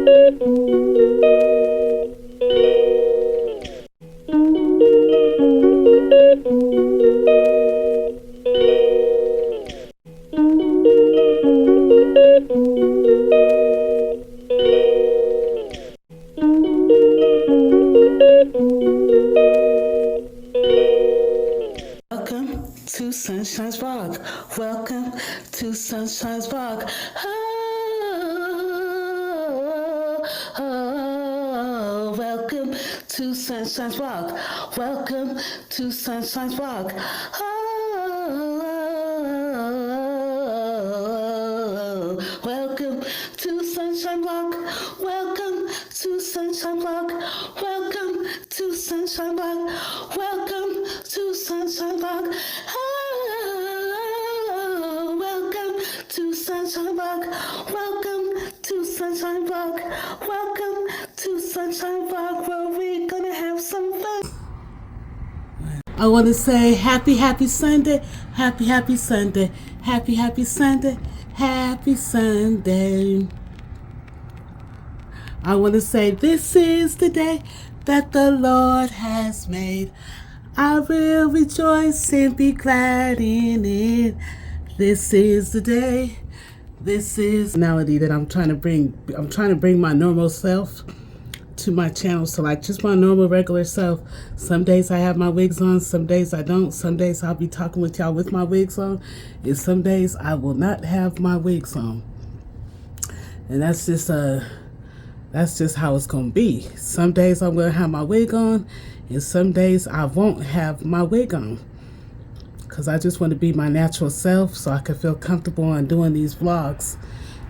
Welcome to Sunshine's Rock. Welcome to Sunshine's Rock. Oh, welcome to Sunshine's Rock. Welcome to Sunshine's Rock. Oh, welcome to Sunshine Rock. Welcome to Sunshine Rock. Welcome to Sunshine Rock. Welcome to Sunshine Rock. Oh, welcome to Sunshine Rock. Welcome to Sunshine Rock. Welcome to Sunshine Rock, where we're gonna have some fun. I want to say happy Sunday, happy Sunday, happy Sunday, happy Sunday. I want to say this is the day that the Lord has made. I will rejoice and be glad in it. This is the day. This is the melody that I'm trying to bring. I'm trying to bring my normal self to my channel. So like just my normal regular self. Some days I have my wigs on, some days I don't. Some days I'll be talking with y'all with my wigs on, and some days I will not have my wigs on. And that's just how it's gonna be. Some days I'm gonna have my wig on, and some days I won't have my wig on, because I just want to be my natural self so I can feel comfortable on doing these vlogs.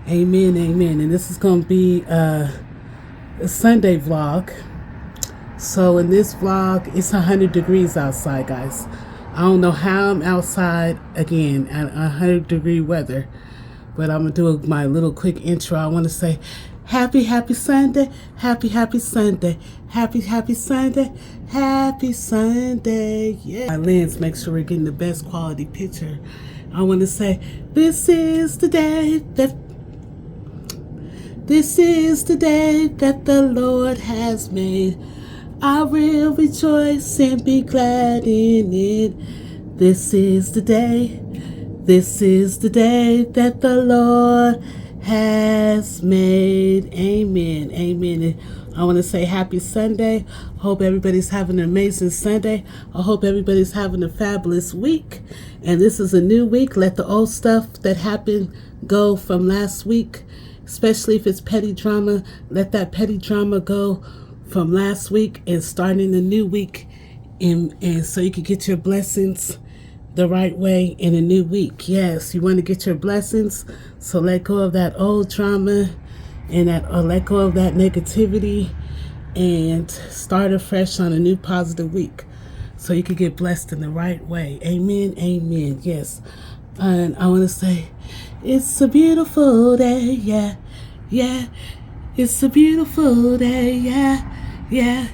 Amen, amen. And this is gonna be a Sunday vlog. So in this vlog, it's 100 degrees outside, guys. I don't know how I'm outside again at 100-degree weather, but I'm gonna do my little quick intro. I want to say happy Sunday, happy Sunday, happy Sunday, happy Sunday. Yeah, my lens, make sure we're getting the best quality picture. I want to say this is the day that the Lord has made. I will rejoice and be glad in it. This is the day that the Lord has made. Amen, amen. And I want to say happy Sunday. Hope everybody's having an amazing Sunday. I hope everybody's having a fabulous week. And this is a new week. Let the old stuff that happened go from last week, especially if it's petty drama. Let that petty drama go from last week and starting the new week, and so you can get your blessings the right way in a new week. Yes, you want to get your blessings, so let go of that old drama and let go of that negativity and start afresh on a new positive week, so you can get blessed in the right way. Amen, amen. Yes. And I want to say it's a beautiful day. Yeah, yeah. It's a beautiful day. Yeah, yeah.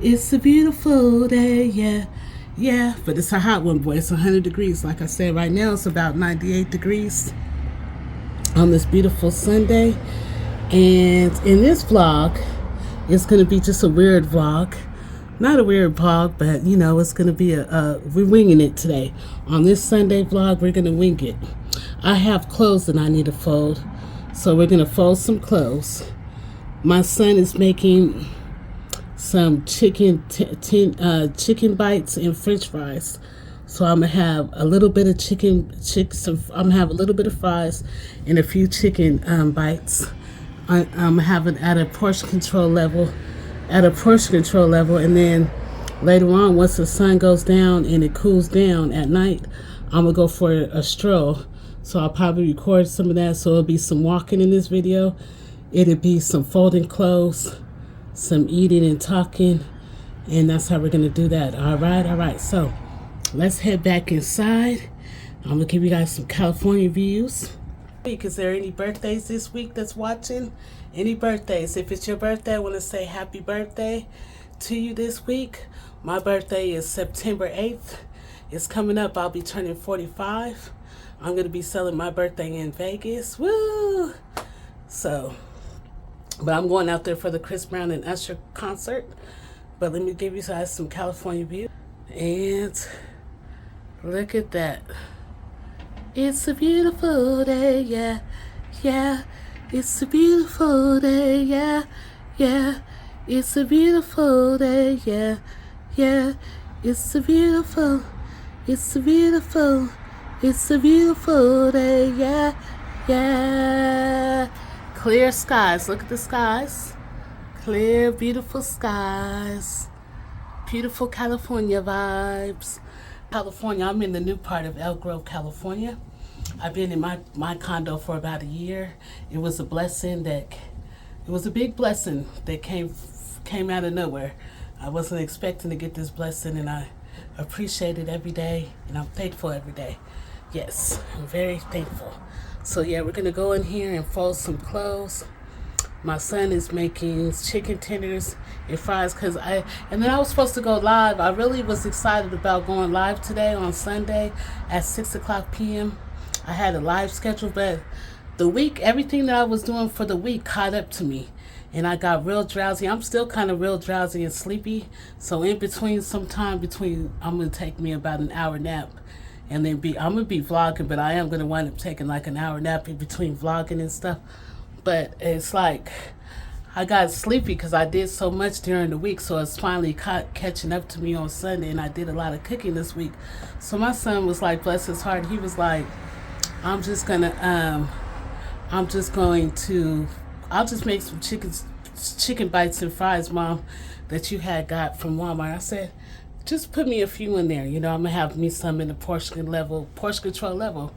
It's a beautiful day. Yeah, yeah. But it's a hot one, boy. It's 100 degrees. Like I said, right now it's about 98 degrees on this beautiful Sunday. And in this vlog, it's going to be just a weird vlog. Not a weird vlog, but you know, it's going to be we're winging it today. On this Sunday vlog, we're going to wing it. I have clothes that I need to fold, so we're going to fold some clothes. My son is making some chicken bites and French fries. So I'm gonna have a little bit of I'm gonna have a little bit of fries and a few chicken bites. I'm having at a portion control level, and then later on, once the sun goes down and it cools down at night, I'm gonna go for a stroll. So I'll probably record some of that. So it'll be some walking in this video. It'll be some folding clothes, some eating and talking, and that's how we're gonna do that. All right. So let's head back inside. I'm gonna give you guys some California views. Is there any birthdays this week that's watching? Any birthdays? If it's your birthday, I want to say happy birthday to you this week. My birthday is September 8th. It's coming up. I'll be turning 45. I'm going to be selling my birthday in Vegas. Woo! So But I'm going out there for the Chris Brown and Usher concert. But let me give you guys some California view. And look at that. It's a beautiful day, yeah, yeah. It's a beautiful day, yeah, yeah. It's a beautiful day, yeah, yeah. It's a beautiful, it's a beautiful, it's a beautiful day, yeah, yeah. Clear skies, look at the skies. Clear, beautiful skies. Beautiful California vibes. California, I'm in the new part of Elk Grove, California. I've been in my condo for about a year. It was a blessing it was a big blessing that came out of nowhere. I wasn't expecting to get this blessing, and I appreciate it every day, and I'm thankful every day. Yes, I'm very thankful. So yeah, we're gonna go in here and fold some clothes. My son is making chicken tenders and fries and then I was supposed to go live. I really was excited about going live today on Sunday at 6:00 p.m. I had a live schedule, but everything that I was doing for the week caught up to me. And I got real drowsy. I'm still kind of real drowsy and sleepy. So I'm going to take me about an hour nap. And then I'm going to be vlogging, but I am going to wind up taking like an hour nap in between vlogging and stuff. But it's like I got sleepy because I did so much during the week, so it's finally catching up to me on Sunday, and I did a lot of cooking this week. So my son was like, bless his heart, he was like, I'll just make some chicken bites and fries, Mom, that you had got from Walmart. I said, just put me a few in there. I'm gonna have me some in the portion control level.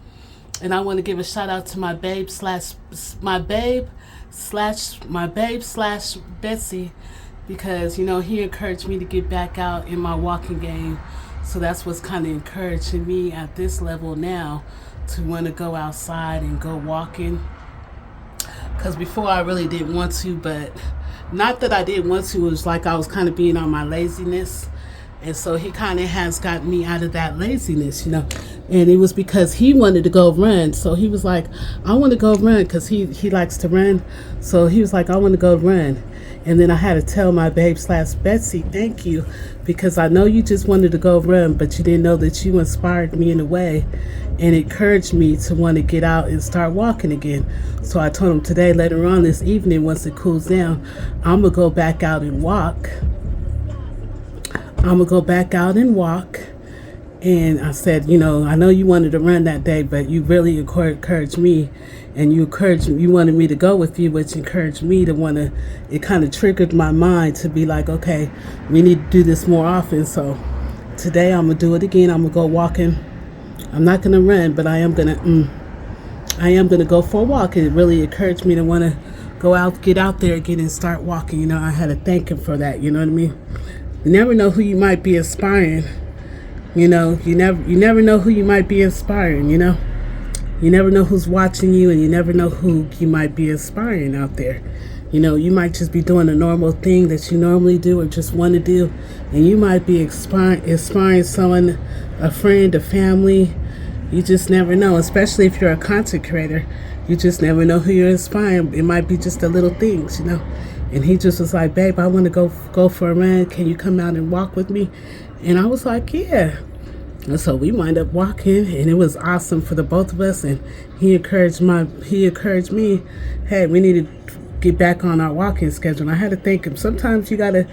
And I want to give a shout out to my babe slash Betsy, because he encouraged me to get back out in my walking game. So that's what's kind of encouraging me at this level now to want to go outside and go walking. Because before I really didn't want to, but not that I didn't want to, it was like I was kind of being on my laziness. And so he kind of has gotten me out of that laziness, And it was because he wanted to go run. So he was like, I want to go run, because he likes to run. So he was like, I want to go run. And then I had to tell my babe slash Betsy, thank you, because I know you just wanted to go run, but you didn't know that you inspired me in a way and encouraged me to want to get out and start walking again. So I told him today, later on this evening, once it cools down, I'm going to go back out and walk. And I said, I know you wanted to run that day, but you really encouraged me, and you wanted me to go with you, which encouraged me to want to, it kind of triggered my mind to be like, okay, we need to do this more often. So today I'm going to do it again. I'm going to go walking. I'm not going to run, but I am going to go for a walk. It really encouraged me to want to get out there again and start walking. I had to thank him for that. You know what I mean? You never know who you might be inspiring. You never know who you might be inspiring. You never know who's watching you, and you never know who you might be inspiring out there. You might just be doing a normal thing that you normally do or just want to do, and you might be inspiring someone, a friend, a family. You just never know, especially if you're a content creator. You just never know who you're inspiring. It might be just the little things, And he just was like, babe, I want to go for a run. Can you come out and walk with me? And I was like, yeah. And so we wind up walking, and it was awesome for the both of us. And he encouraged me, hey, we need to get back on our walking schedule. And I had to thank him. Sometimes you got to,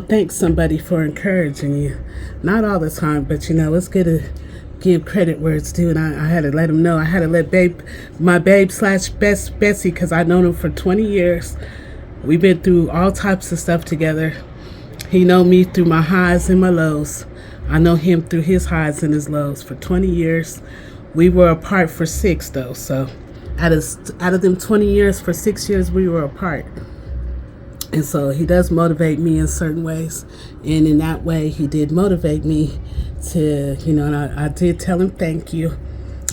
thank somebody for encouraging you. Not all the time, but, it's good to give credit where it's due. And I had to let him know. I had to let my babe slash Betsy, because I've known him for 20 years. We've been through all types of stuff together. He know me through my highs and my lows. I know him through his highs and his lows for 20 years. We were apart for 6, though. So out of them 20 years, for 6 years, we were apart. And so he does motivate me in certain ways. And in that way, he did motivate me to, and I did tell him thank you.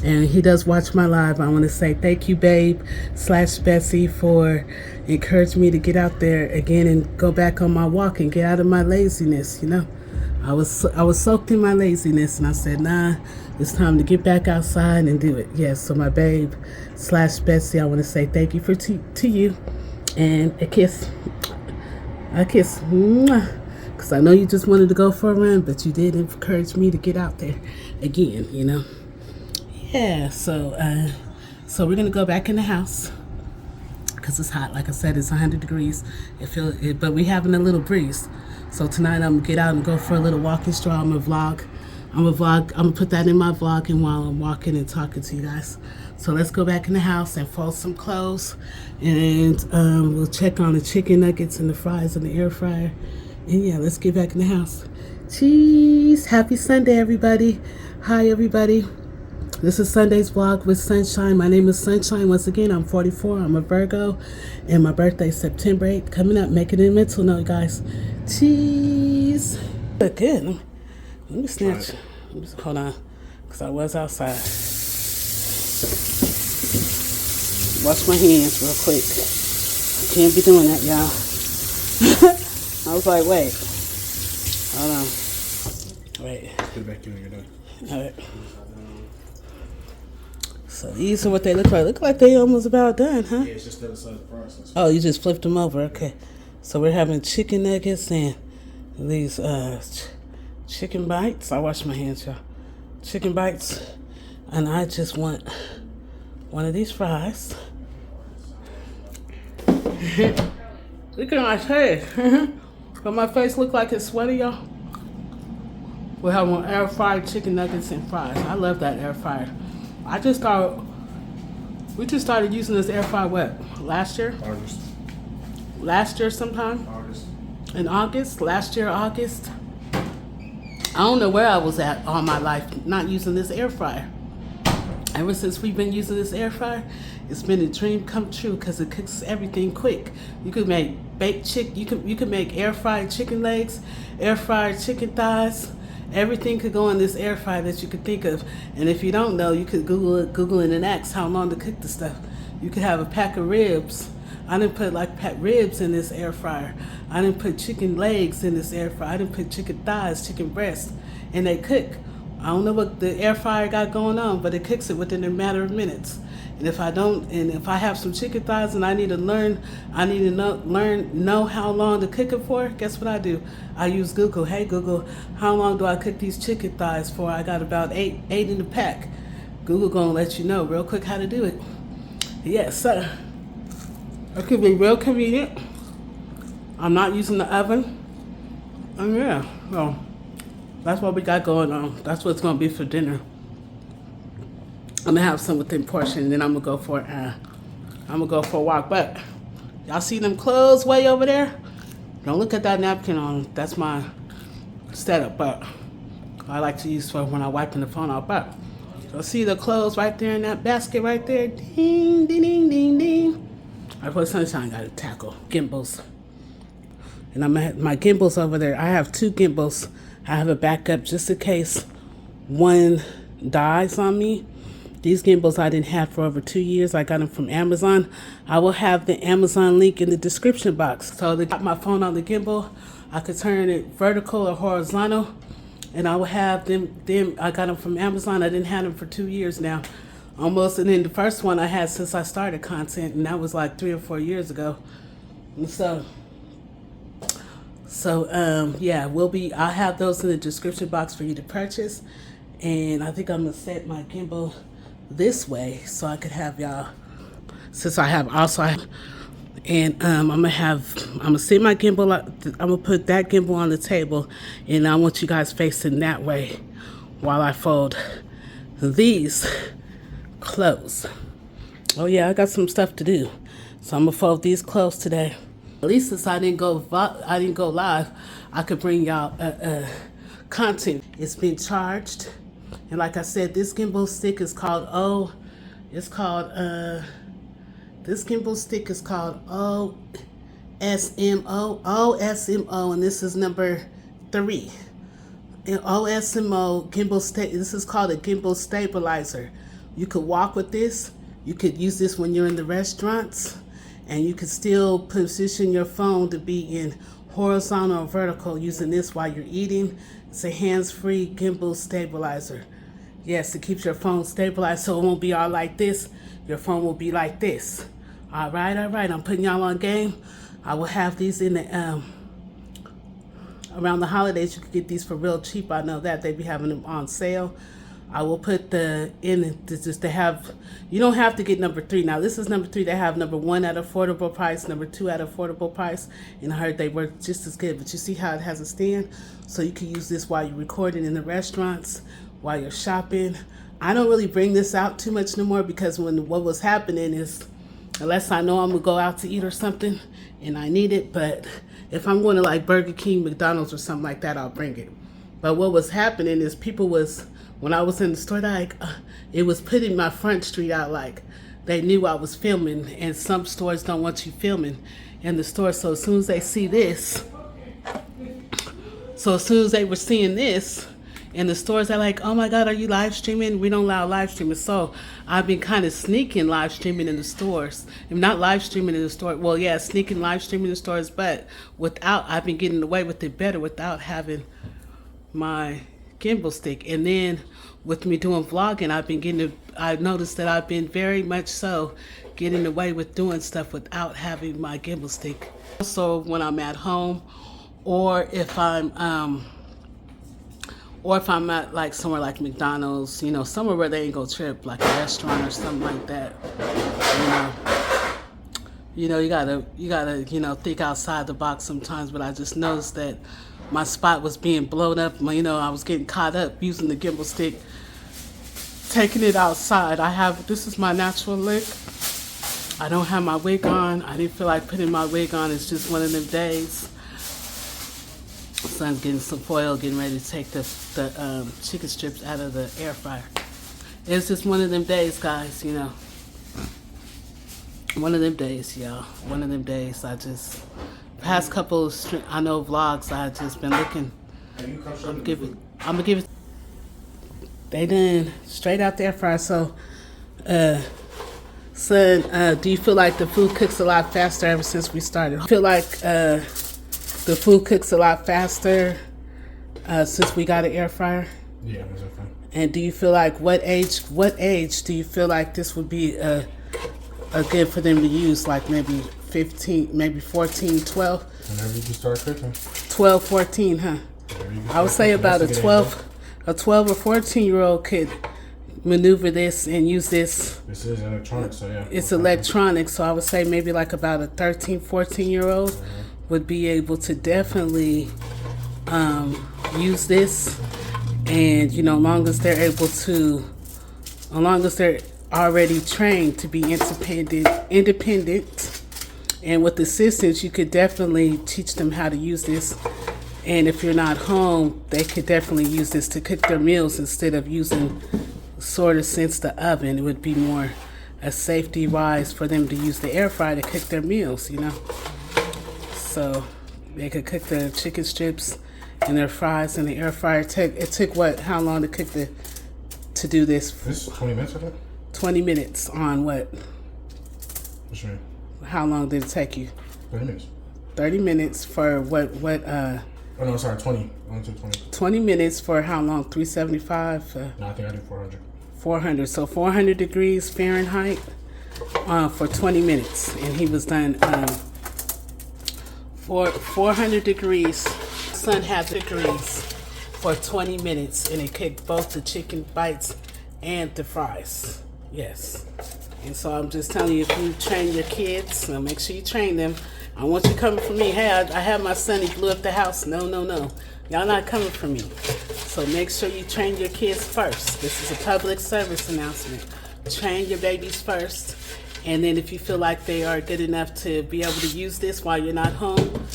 And he does watch my live. I want to say thank you, babe slash Betsy, for encouraging me to get out there again and go back on my walk and get out of my laziness. I was soaked in my laziness, and I said, nah, it's time to get back outside and do it. Yes, so my babe slash Betsy, I want to say thank you to you And a kiss. A kiss. Because I know you just wanted to go for a run, but you did encourage me to get out there again, you know. Yeah, so we're going to go back in the house because it's hot. Like I said, it's 100 degrees. But we're having a little breeze. So tonight I'm going to get out and go for a little walking stroll. I'm going to vlog. I'm going to put that in my vlog and while I'm walking and talking to you guys. So let's go back in the house and fold some clothes. And we'll check on the chicken nuggets and the fries in the air fryer. And yeah, let's get back in the house. Cheese. Happy Sunday, everybody. Hi, everybody. This is Sunday's vlog with Sunshine. My name is Sunshine. Once again, I'm 44. I'm a Virgo. And my birthday is September 8th. Coming up, making it a mental note, guys. Cheese. Look good. Let me snatch. Hold on. Because I was outside. Wash my hands real quick. I can't be doing that, y'all. I was like, wait. Hold on. Wait. Get back in when you're done. All right. So these are what they look like. Look like they almost about done, huh? Yeah, it's just the other side of the process. Oh, you just flipped them over. Okay. So we're having chicken nuggets and these chicken bites. I wash my hands, y'all. Chicken bites. And I just want one of these fries. Look at my face. But my face look like it's sweaty, y'all. We're having air fried chicken nuggets and fries. I love that air fryer. We just started using this air fryer, what, last year? August. Last year sometime? August. In August? Last year, August? I don't know where I was at all my life not using this air fryer. Ever since we've been using this air fryer, it's been a dream come true because it cooks everything quick. You could make baked chicken. You could make air fried chicken legs, air fried chicken thighs. Everything could go in this air fryer that you could think of. And if you don't know, you could Google it and ask how long to cook the stuff. You could have a pack of ribs. I didn't put like ribs in this air fryer. I didn't put chicken legs in this air fryer. I didn't put chicken thighs, chicken breasts, and they cook. I don't know what the air fryer got going on, but it cooks it within a matter of minutes. And if I have some chicken thighs and I need to know how long to cook it for, guess what I do? I use Google. Hey Google, how long do I cook these chicken thighs for? I got about eight in the pack. Google gonna let you know real quick how to do it. Yes, sir. It could be real convenient. I'm not using the oven. And yeah, well, that's what we got going on. That's what it's gonna be for dinner. I'm gonna have some within portion, and then I'm gonna go for a walk. But y'all see them clothes way over there? Don't look at that napkin on. That's my setup, but I like to use for when I'm wiping the phone off. But you'll see the clothes right there in that basket right there. Ding, ding, ding, ding, ding. I put Sunshine got to tackle gimbals, and I'm at my gimbals over there. I have 2 gimbals. I have a backup just in case one dies on me. These gimbals I didn't have for over 2 years. I got them from Amazon. I will have the Amazon link in the description box. So they got my phone on the gimbal. I could turn it vertical or horizontal. And I will have them. I got them from Amazon. I didn't have them for 2 years now. Almost. And then the first one I had since I started content. And that was like 3 or 4 years ago. And yeah, I'll have those in the description box for you to purchase. And I think I'm going to set my gimbal this way so I could have y'all, since I'm gonna set my gimbal, I'm gonna put that gimbal on the table, and I want you guys facing that way while I fold these clothes. Oh yeah, I got some stuff to do, so I'm gonna fold these clothes today. At least since I didn't go live, I could bring y'all content. It's been charged. And like I said, this gimbal stick is called this gimbal stick is called OSMO, and this is number 3. And OSMO gimbal this is called a gimbal stabilizer. You could walk with this. You could use this when you're in the restaurants, and you could still position your phone to be in horizontal or vertical using this while you're eating. It's a hands-free gimbal stabilizer. Yes, it keeps your phone stabilized so it won't be all like this. Your phone will be like this All right. I'm putting y'all on game. I will have these in the around the holidays. You can get these for real cheap. I know that they be having them on sale. I will put the in just to have. You don't have to get number 3. Now this is number 3. They have number 1 at affordable price, number 2 at affordable price, and I heard they work just as good. But you see how it has a stand, so you can use this while you're recording in the restaurants, while you're shopping. I don't really bring this out too much no more because what was happening is, unless I know I'm gonna go out to eat or something and I need it, but if I'm going to like Burger King, McDonald's or something like that, I'll bring it. But what was happening is when I was in the store, it was putting my front street out like they knew I was filming, and some stores don't want you filming in the store. So as soon as they see this, so as soon as they were seeing this, in the stores, they're like, oh my God, are you live streaming? We don't allow live streaming. So I've been kind of sneaking live streaming in the stores. I'm not live streaming in the store. Well, yeah, sneaking live streaming in the stores, but I've been getting away with it better without having my gimbal stick. And then with me doing vlogging, I've noticed that I've been very much so getting away with doing stuff without having my gimbal stick. Also, when I'm at home, or if I'm at like somewhere like McDonald's, somewhere where they ain't go trip, like a restaurant or something like that, you gotta think outside the box sometimes. But I just noticed that my spot was being blown up. I was getting caught up using the gimbal stick, taking it outside. This is my natural look. I don't have my wig on. I didn't feel like putting my wig on. It's just one of them days. Son's getting some foil, getting ready to take the chicken strips out of the air fryer. It's just one of them days, guys, One of them days, y'all. One of them days. Past couple of vlogs, I just been looking. I'm gonna give it. They done straight out the air fryer. So, son, do you feel like the food cooks a lot faster ever since we started? I feel like the food cooks a lot faster since we got an air fryer. Yeah, that's okay. And do you feel like what age do you feel like this would be a good for them to use? Like maybe 15, maybe 14, 12? Whenever you can start cooking. 12, 14, huh? I would say about a 12 or 14-year-old could maneuver this and use this. This is electronic, so yeah. It's electronic, so I would say maybe like about a 13, 14-year-old would be able to definitely use this. And, as long as they're already trained to be independent, and with assistance, you could definitely teach them how to use this. And if you're not home, they could definitely use this to cook their meals instead of using since the oven. It would be more a safety wise for them to use the air fryer to cook their meals, So they could cook the chicken strips and their fries in the air fryer. It took how long to cook to do this? This is 20 minutes, I think? 20 minutes on what? What's your name? How long did it take you? 30 minutes. 30 minutes for what? Oh, no, sorry, 20. I only took 20. 20 minutes for how long? 375? No, I think I did 400. 400. So 400 degrees Fahrenheit for 20 minutes. And he was done for 400 degrees. Son had degrees for 20 minutes. And it cooked both the chicken bites and the fries. Yes. And so I'm just telling you, if you train your kids, make sure you train them. I want you coming for me. Hey, I have my son, he blew up the house. No. Y'all not coming for me. So make sure you train your kids first. This is a public service announcement. Train your babies first. And then if you feel like they are good enough to be able to use this while you're not home,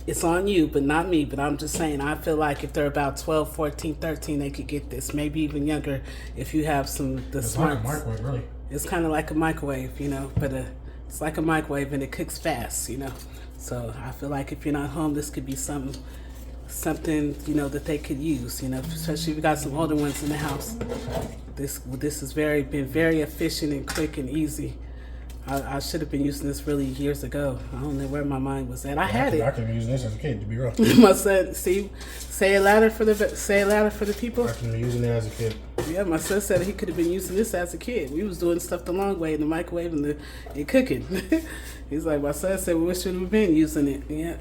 it's on you, but not me. But I'm just saying, I feel like if they're about 12, 14, 13, they could get this. Maybe even younger if you have it's smarts. Like a microwave, really. It's kind of like a microwave, but it's like a microwave and it cooks fast, So I feel like if you're not home, this could be something, that they could use, especially if you got some older ones in the house. This has been very efficient and quick and easy. I should have been using this really years ago. I don't know where my mind was at. I had it. I could be using this as a kid, to be real. My son, say it louder for the people. I can be using it as a kid. Yeah, my son said he could have been using this as a kid. We was doing stuff the long way in the microwave and cooking. He's like, my son said we should have been using it. Yeah.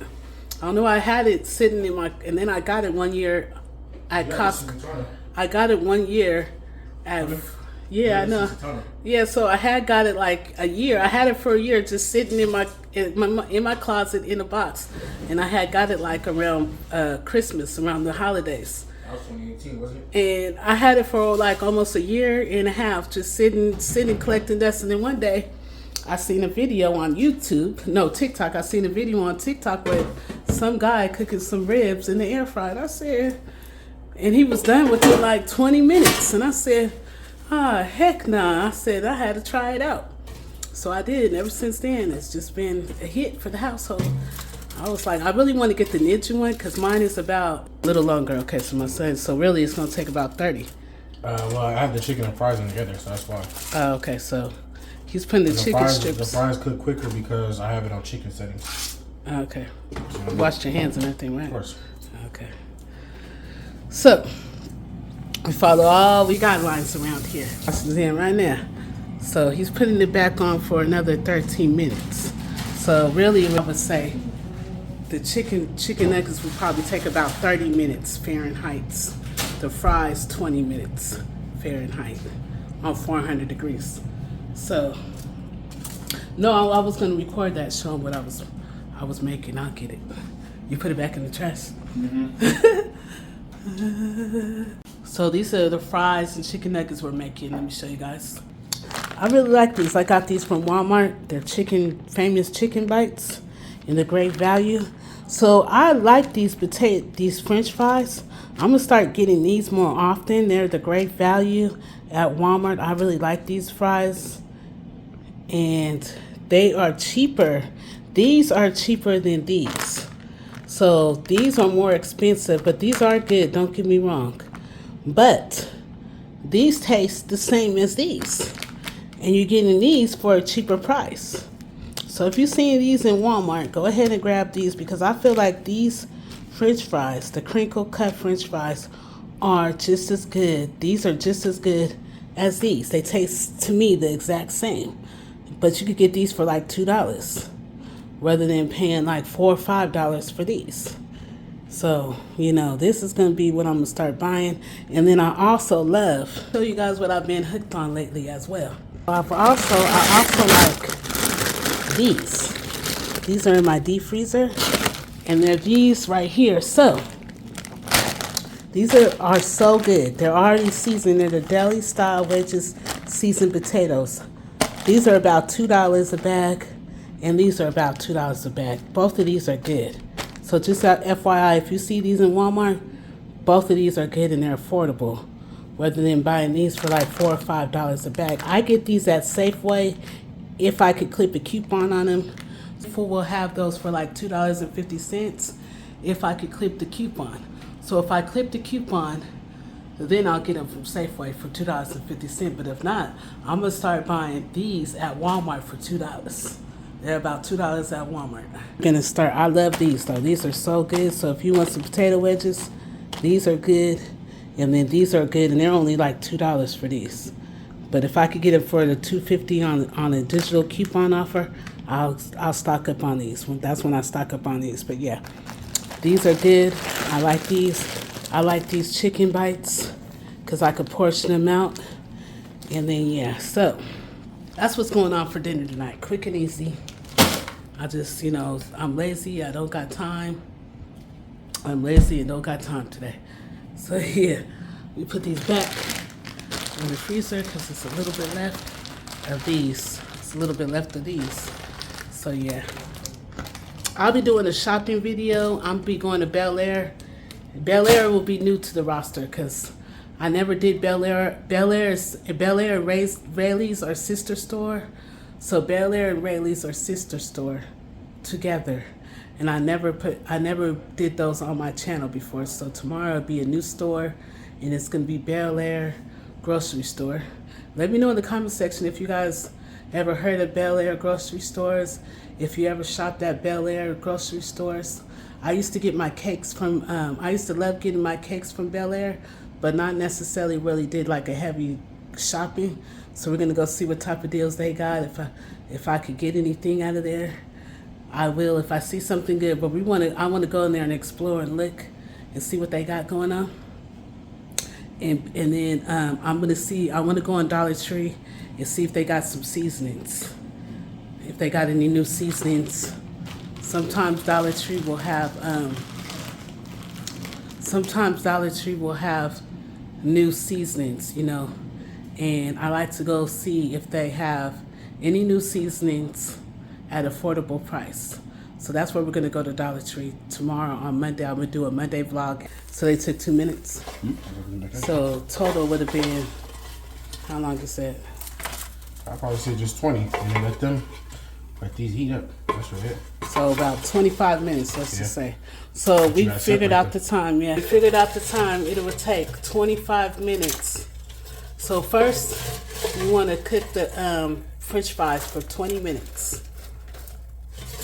I don't know. I had it sitting in my, and then I got it one year at Costco. I got it 1 year at, yeah, I know. Yeah, so I had got it like a year. I had it for a year, just sitting in my closet in a box, and I had got it like around Christmas, around the holidays. That was 2018, wasn't it? And I had it for like almost a year and a half, just sitting, collecting dust. And then one day, I seen a video on TikTok. I seen a video on TikTok where some guy cooking some ribs in the air fryer. I said, and he was done within like 20 minutes. And I said, heck nah. I said, I had to try it out. So I did. And ever since then, it's just been a hit for the household. I was like, I really want to get the Ninja one because mine is about a little longer. Okay, so my son, so really it's going to take about 30. Well, I have the chicken and fries in together, so that's why. Oh, okay, so he's putting the chicken strips. The fries cook quicker because I have it on chicken settings. Okay. You washed your hands and everything, right? Of course. Okay. So, we follow all we guidelines around here. This is in right now. So, he's putting it back on for another 13 minutes. So, really, I would say the chicken nuggets would probably take about 30 minutes Fahrenheit. The fries, 20 minutes Fahrenheit on 400 degrees. So, no, I was going to record that, showing what I was making. I'll get it. You put it back in the trash. Mm-hmm. So these are the fries and chicken nuggets we're making. Let me show you guys. I really like these. I got these from Walmart. They're famous chicken bites, and they're great value. So I like these French fries. I'm gonna start getting these more often. They're the great value at Walmart. I really like these fries, and they are cheaper. These are cheaper than these. So these are more expensive, but these are good, don't get me wrong. But these taste the same as these. And you're getting these for a cheaper price. So if you're seeing these in Walmart, go ahead and grab these because I feel like these French fries, the crinkle cut French fries, are just as good. These are just as good as these. They taste, to me, the exact same. But you could get these for like $2 rather than paying like $4 or $5 for these. So, this is going to be what I'm going to start buying. And then I also show you guys what I've been hooked on lately as well. I also like these. These are in my deep freezer. And they're these right here. So, these are so good. They're already seasoned. They're the deli style wedges seasoned potatoes. These are about $2 a bag. And these are about $2 a bag. Both of these are good. So just FYI, if you see these in Walmart, both of these are good and they're affordable. Rather than buying these for like $4 or $5 a bag. I get these at Safeway if I could clip a coupon on them. We'll have those for like $2.50 if I could clip the coupon. So if I clip the coupon, then I'll get them from Safeway for $2.50. But if not, I'm going to start buying these at Walmart for $2. They're about $2 at Walmart. I'm gonna start. I love these though. These are so good. So if you want some potato wedges, these are good. And then these are good, and they're only like $2 for these. But if I could get it for the $2.50 on a digital coupon offer, I'll stock up on these. That's when I stock up on these. But yeah, these are good. I like these. I like these chicken bites because I could portion them out. And then yeah, so that's what's going on for dinner tonight. Quick and easy. I just, I'm lazy. I don't got time. I'm lazy and don't got time today. So yeah, we put these back in the freezer because it's a little bit left of these. It's a little bit left of these. So yeah, I'll be doing a shopping video. I'll be going to Bel Air. Bel Air will be new to the roster because I never did Bel Air. Bel Air and Rayleigh's are sister store. So Bel Air and Rayleigh's are sister store together. And I never did those on my channel before. So tomorrow will be a new store and it's gonna be Bel Air grocery store. Let me know in the comment section if you guys ever heard of Bel Air grocery stores, if you ever shopped at Bel Air grocery stores. I used to get my cakes from, I used to love getting my cakes from Bel Air, but not necessarily really did like a heavy shopping. So we're gonna go see what type of deals they got. If I could get anything out of there, I will. If I see something good, but I want to go in there and explore and look and see what they got going on. And then I'm gonna see. I want to go on Dollar Tree and see if they got some seasonings. If they got any new seasonings. Sometimes Dollar Tree will have. Sometimes Dollar Tree will have new seasonings, you know, and I like to go see if they have any new seasonings at affordable price. So that's where we're gonna go to Dollar Tree tomorrow. On Monday, I'm gonna do a Monday vlog. So they took 2 minutes. So total would have been, how long is that? I probably say just 20, and then let these heat up. That's right it. So about 25 minutes, let's just say. So we figured out the time, We figured out the time it would take 25 minutes. So first, you want to cook the French fries for 20 minutes.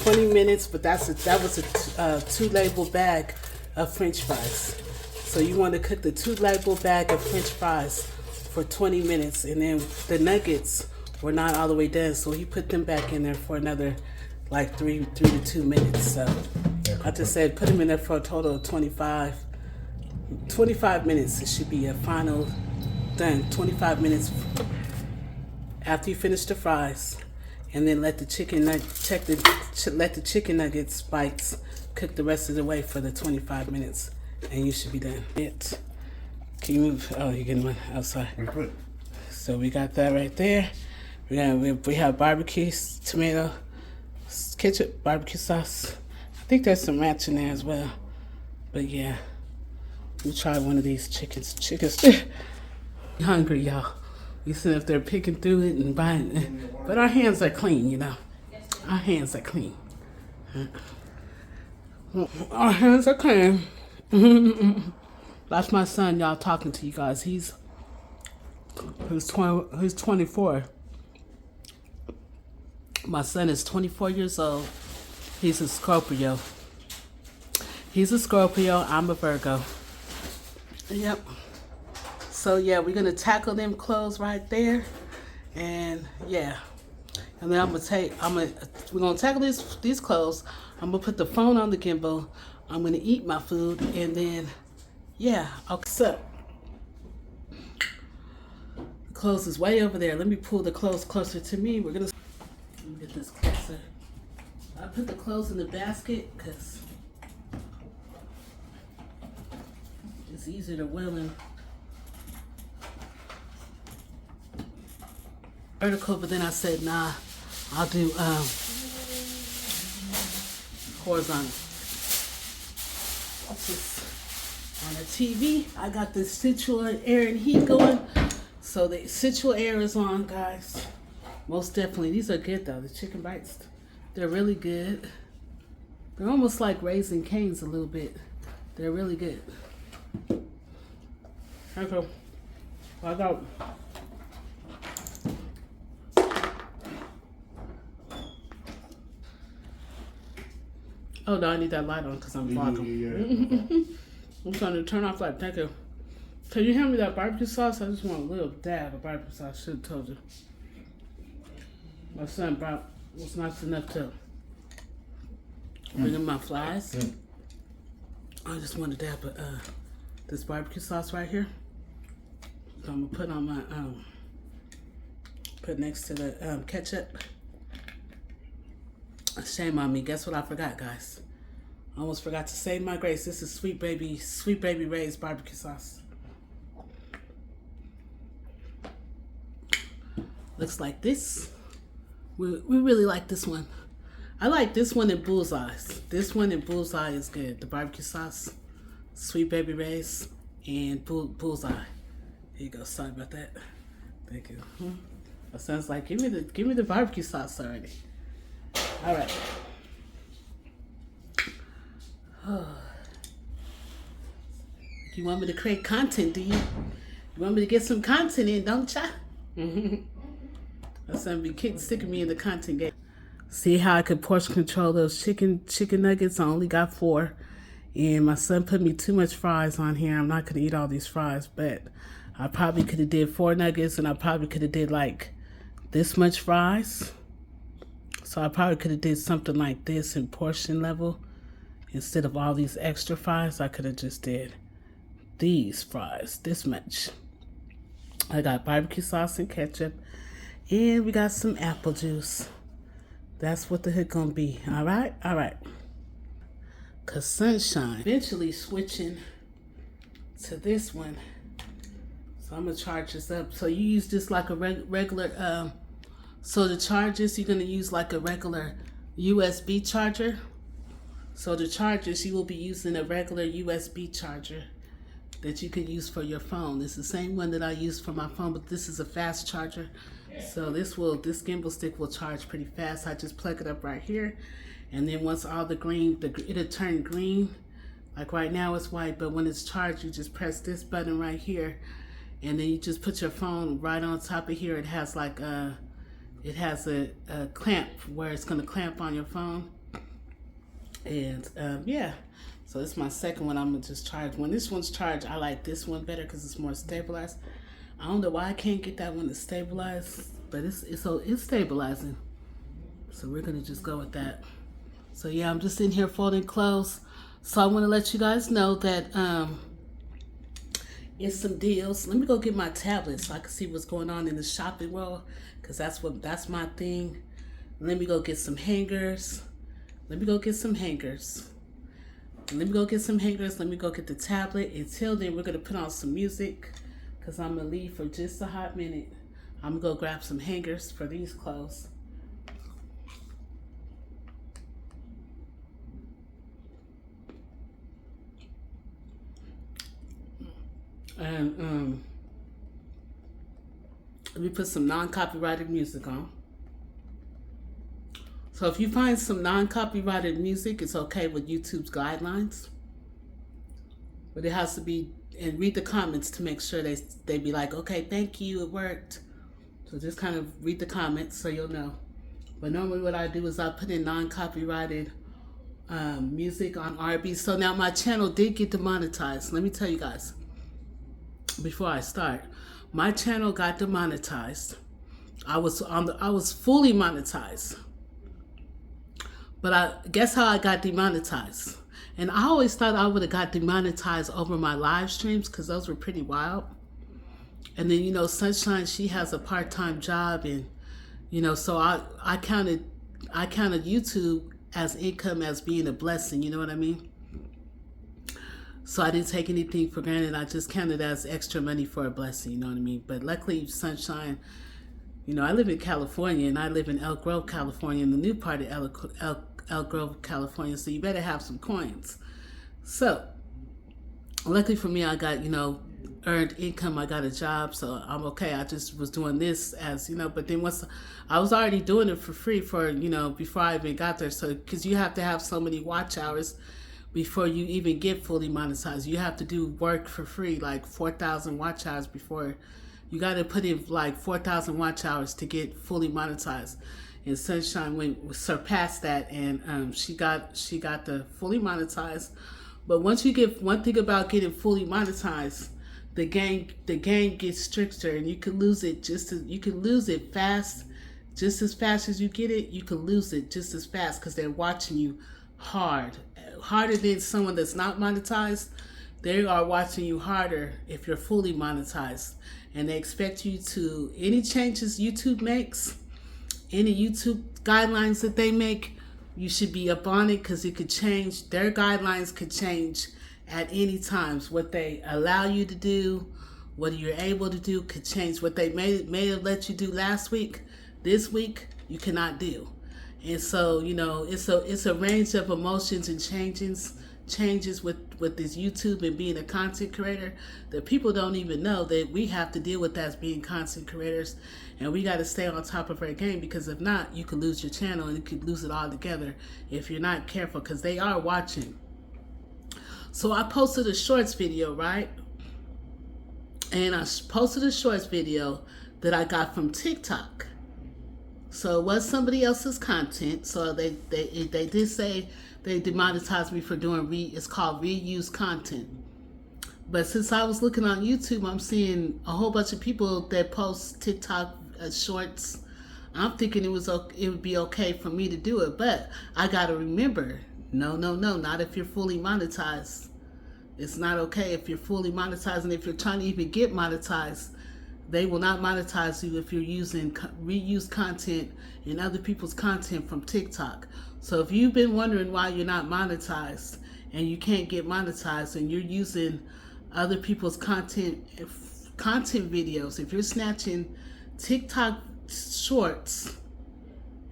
20 minutes, but that was a 2-label bag of French fries. So you want to cook the 2-label bag of French fries for 20 minutes, and then the nuggets were not all the way done, so he put them back in there for another like 3 to 2 minutes. So I just said put them in there for a total of 25 minutes. It should be a final done. 25 minutes after you finish the fries, and then let the chicken nuggets bites cook the rest of the way for the 25 minutes, and you should be done. Can you move? Oh, you're getting one outside. So we got that right there. We have barbecue, tomato, ketchup, barbecue sauce. I think there's some ranch in there as well. But yeah, we try one of these chickens. Hungry, y'all. We sit up there picking through it and buying it. But our hands are clean, you know. Our hands are clean. Our hands are clean. That's my son, y'all, talking to you guys. He's 24. My son is 24 years old. He's a Scorpio. I'm a Virgo. Yep. So yeah, we're gonna tackle them clothes right there, and yeah, and then we're gonna tackle these clothes. I'm gonna put the phone on the gimbal. I'm gonna eat my food, and then yeah, okay. So the clothes is way over there. Let me pull the clothes closer to me. Let me get this closer. I put the clothes in the basket because it's easier to wheel in vertical, but then I said, nah, I'll do horizontal. On the TV, I got the central air and heat going. So the central air is on, guys. Most definitely. These are good though. The chicken bites, they're really good. They're almost like Raising Cane's a little bit. They're really good. Okay. I got. Oh no, I need that light on because I'm vlogging. Yeah. I'm trying to turn off light. Thank you. Can you hand me that barbecue sauce? I just want a little dab of barbecue sauce. Should have told you. My son was nice enough to bring in my flies. I just want a dab of this barbecue sauce right here. So I'm gonna put on my put next to the ketchup. Shame on me. Guess what I forgot, guys? I almost forgot to save my grace. This is Sweet Baby Ray's barbecue sauce. Looks like this. We really like this one. I like this one in Bullseye's. This one in Bullseye is good. The barbecue sauce, Sweet Baby Ray's, and Bullseye. Here you go. Sorry about that. Thank you. That sounds like give me the barbecue sauce already. All right. You want me to create content, do you? You want me to get some content in, don't ya? That's gonna be sick of me in the content game. See how I could portion control those chicken nuggets? I only got 4, And my son put me too much fries on here. I'm not gonna eat all these fries, but I probably could have did 4 nuggets, and I probably could have did like this much fries. So I probably could have did something like this in portion level. Instead of all these extra fries, I could have just did these fries, this much. I got barbecue sauce and ketchup, and we got some apple juice. That's what the heck gonna be. All right, all right. Cause sunshine. Eventually switching to this one. So I'm gonna charge this up. So you use this like a regular. So the charges you're gonna use like a regular USB charger. So the chargers you will be using a regular USB charger that you can use for your phone. It's the same one that I use for my phone, but this is a fast charger. So this gimbal stick will charge pretty fast. I just plug it up right here, and then once all the green, it'll turn green. Like right now it's white, but when it's charged, you just press this button right here, and then you just put your phone right on top of here. It has like a clamp where it's gonna clamp on your phone, and yeah. So this is my second one. I'm gonna just charge. When this one's charged, I like this one better because it's more stabilized. I don't know why I can't get that one to stabilize, but it's stabilizing. So we're gonna just go with that. So yeah, I'm just in here folding clothes. So I want to let you guys know that it's some deals. Let me go get my tablet so I can see what's going on in the shopping world, because that's my thing. Let me go get some hangers. Let me go get some hangers. Let me go get some hangers. Let me go get the tablet. Until then, we're gonna put on some music, because I'm gonna leave for just a hot minute. I'm gonna go grab some hangers for these clothes. And let me put some non-copyrighted music on. So if you find some non-copyrighted music, it's okay with YouTube's guidelines. But it has to be, and read the comments to make sure they be like, okay, thank you, it worked. So just kind of read the comments so you'll know. But normally what I do is I put in non-copyrighted music on R&B. So now my channel did get demonetized. Let me tell you guys, before I start, my channel got demonetized. I was fully monetized. But I guess how I got demonetized. And I always thought I would have got demonetized over my live streams because those were pretty wild. And then, you know, Sunshine, she has a part-time job, and, you know, so I counted YouTube as income as being a blessing, you know what I mean? So I didn't take anything for granted. I just counted as extra money for a blessing, you know what I mean? But luckily, Sunshine, you know, I live in California, and I live in Elk Grove, California, in the new part of Elk Grove, California, so you better have some coins. So, luckily for me, I got, you know, earned income. I got a job, so I'm okay. I just was doing this as, you know, but then once I was already doing it for free for, you know, before I even got there. So, because you have to have so many watch hours before you even get fully monetized. You have to do work for free, like 4,000 watch hours before. You got to put in like 4,000 watch hours to get fully monetized. And Sunshine surpassed that, and she got the fully monetized. But once you get, one thing about getting fully monetized, the game gets stricter, and you can lose it fast, just as fast as you get it. You can lose it just as fast because they're watching you harder than someone that's not monetized. They are watching you harder if you're fully monetized, and they expect you to, any changes YouTube makes, any YouTube guidelines that they make, you should be up on it, because it could change. Their guidelines could change at any times. What they allow you to do, what you're able to do, could change. What they may have let you do last week, this week you cannot do. And so, you know, it's a range of emotions and changes with this YouTube and being a content creator that people don't even know that we have to deal with as being content creators. And we got to stay on top of our game, because if not, you could lose your channel, and you could lose it all together if you're not careful, because they are watching. So I posted a shorts video, right? And I posted a shorts video that I got from TikTok. So it was somebody else's content. So they did say they demonetized me for doing it's called reuse content. But since I was looking on YouTube, I'm seeing a whole bunch of people that post TikTok shorts. I'm thinking it would be okay for me to do it, but I gotta remember, no, not if you're fully monetized. It's not okay if you're fully monetized, and if you're trying to even get monetized, they will not monetize you if you're using reuse content and other people's content from TikTok. So if you've been wondering why you're not monetized and you can't get monetized and you're using other people's content videos, if you're snatching TikTok shorts,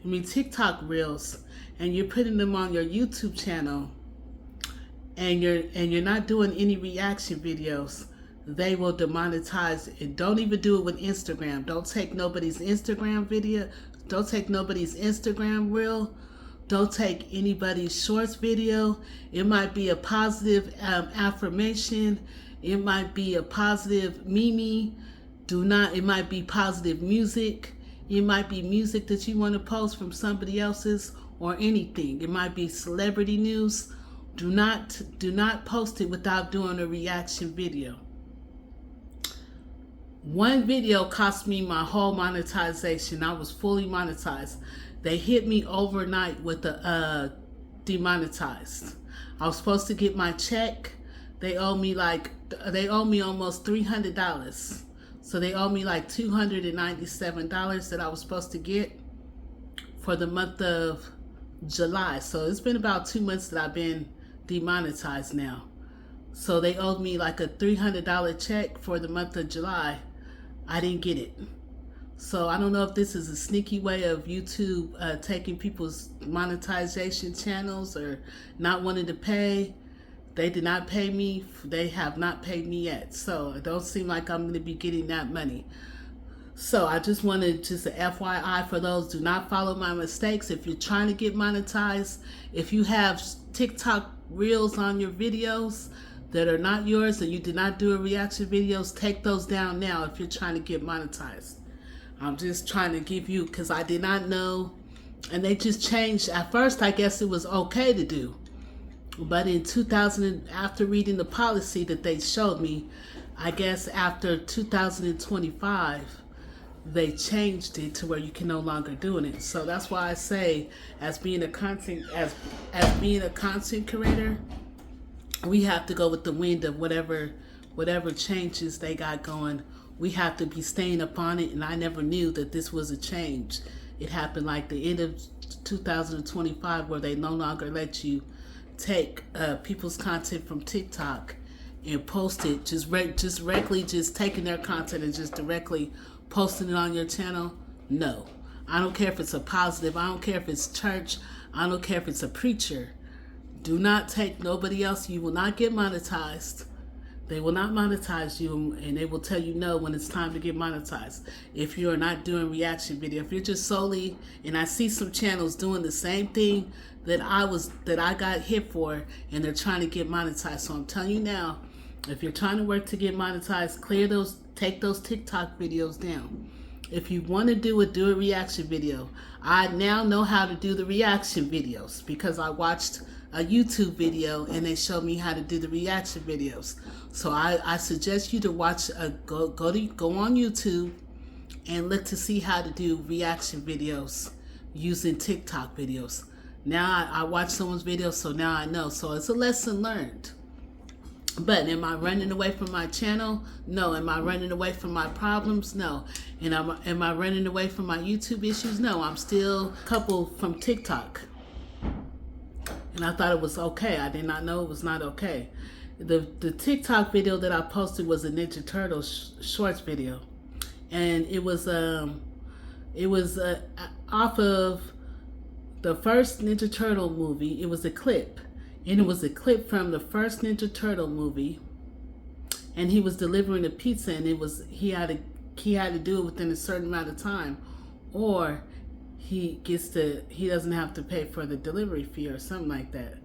TikTok reels, and you're putting them on your YouTube channel, and you're not doing any reaction videos, they will demonetize it. And don't even do it with Instagram. Don't take nobody's Instagram video. Don't take nobody's Instagram reel. Don't take anybody's shorts video. It might be a positive affirmation. It might be a positive meme. It might be positive music. It might be music that you want to post from somebody else's or anything. It might be celebrity news. Do not post it without doing a reaction video. One video cost me my whole monetization. I was fully monetized. They hit me overnight with the demonetized. I was supposed to get my check. They owe me almost $300. So they owe me like $297 that I was supposed to get for the month of July. So it's been about 2 months that I've been demonetized now. So they owed me like a $300 check for the month of July. I didn't get it. So I don't know if this is a sneaky way of YouTube taking people's monetization channels or not wanting to pay. They did not pay me. They have not paid me yet. So it don't seem like I'm going to be getting that money. So I just wanted just a FYI for those, do not follow my mistakes. If you're trying to get monetized, if you have TikTok reels on your videos that are not yours and you did not do a reaction videos, take those down now if you're trying to get monetized. I'm just trying to give you, because I did not know, and they just changed. At first, I guess it was okay to do. But in 2000, after reading the policy that they showed me, I guess after 2025, they changed it to where you can no longer do it. So that's why I say, as being a content creator, we have to go with the wind of whatever changes they got going. We have to be staying up on it, and I never knew that this was a change. It happened like the end of 2025, where they no longer let you take people's content from TikTok and post it just directly, just taking their content and just directly posting it on your channel. No, I don't care if it's a positive. I don't care if it's church. I don't care if it's a preacher. Do not take nobody else. You will not get monetized. They will not monetize you, and they will tell you no when it's time to get monetized. If you are not doing reaction video, if you're just solely, and I see some channels doing the same thing that I got hit for, and they're trying to get monetized. So I'm telling you now, if you're trying to work to get monetized, take those TikTok videos down. If you want to do a reaction video. I now know how to do the reaction videos because I watched a YouTube video and they showed me how to do the reaction videos. So I suggest you to watch go on YouTube and look to see how to do reaction videos using TikTok videos. Now I watch someone's videos, so now I know. So it's a lesson learned. But am I running away from my channel? No. Am I running away from my problems? No. And am I running away from my YouTube issues? No. I'm still coupled from TikTok. And I thought it was okay. I did not know it was not okay. The TikTok video that I posted was a Ninja Turtles shorts video. And it was off of the first Ninja Turtle movie. It was a clip. And it was a clip from the first Ninja Turtle movie, and he was delivering a pizza, and he had to do it within a certain amount of time, or he doesn't have to pay for the delivery fee or something like that.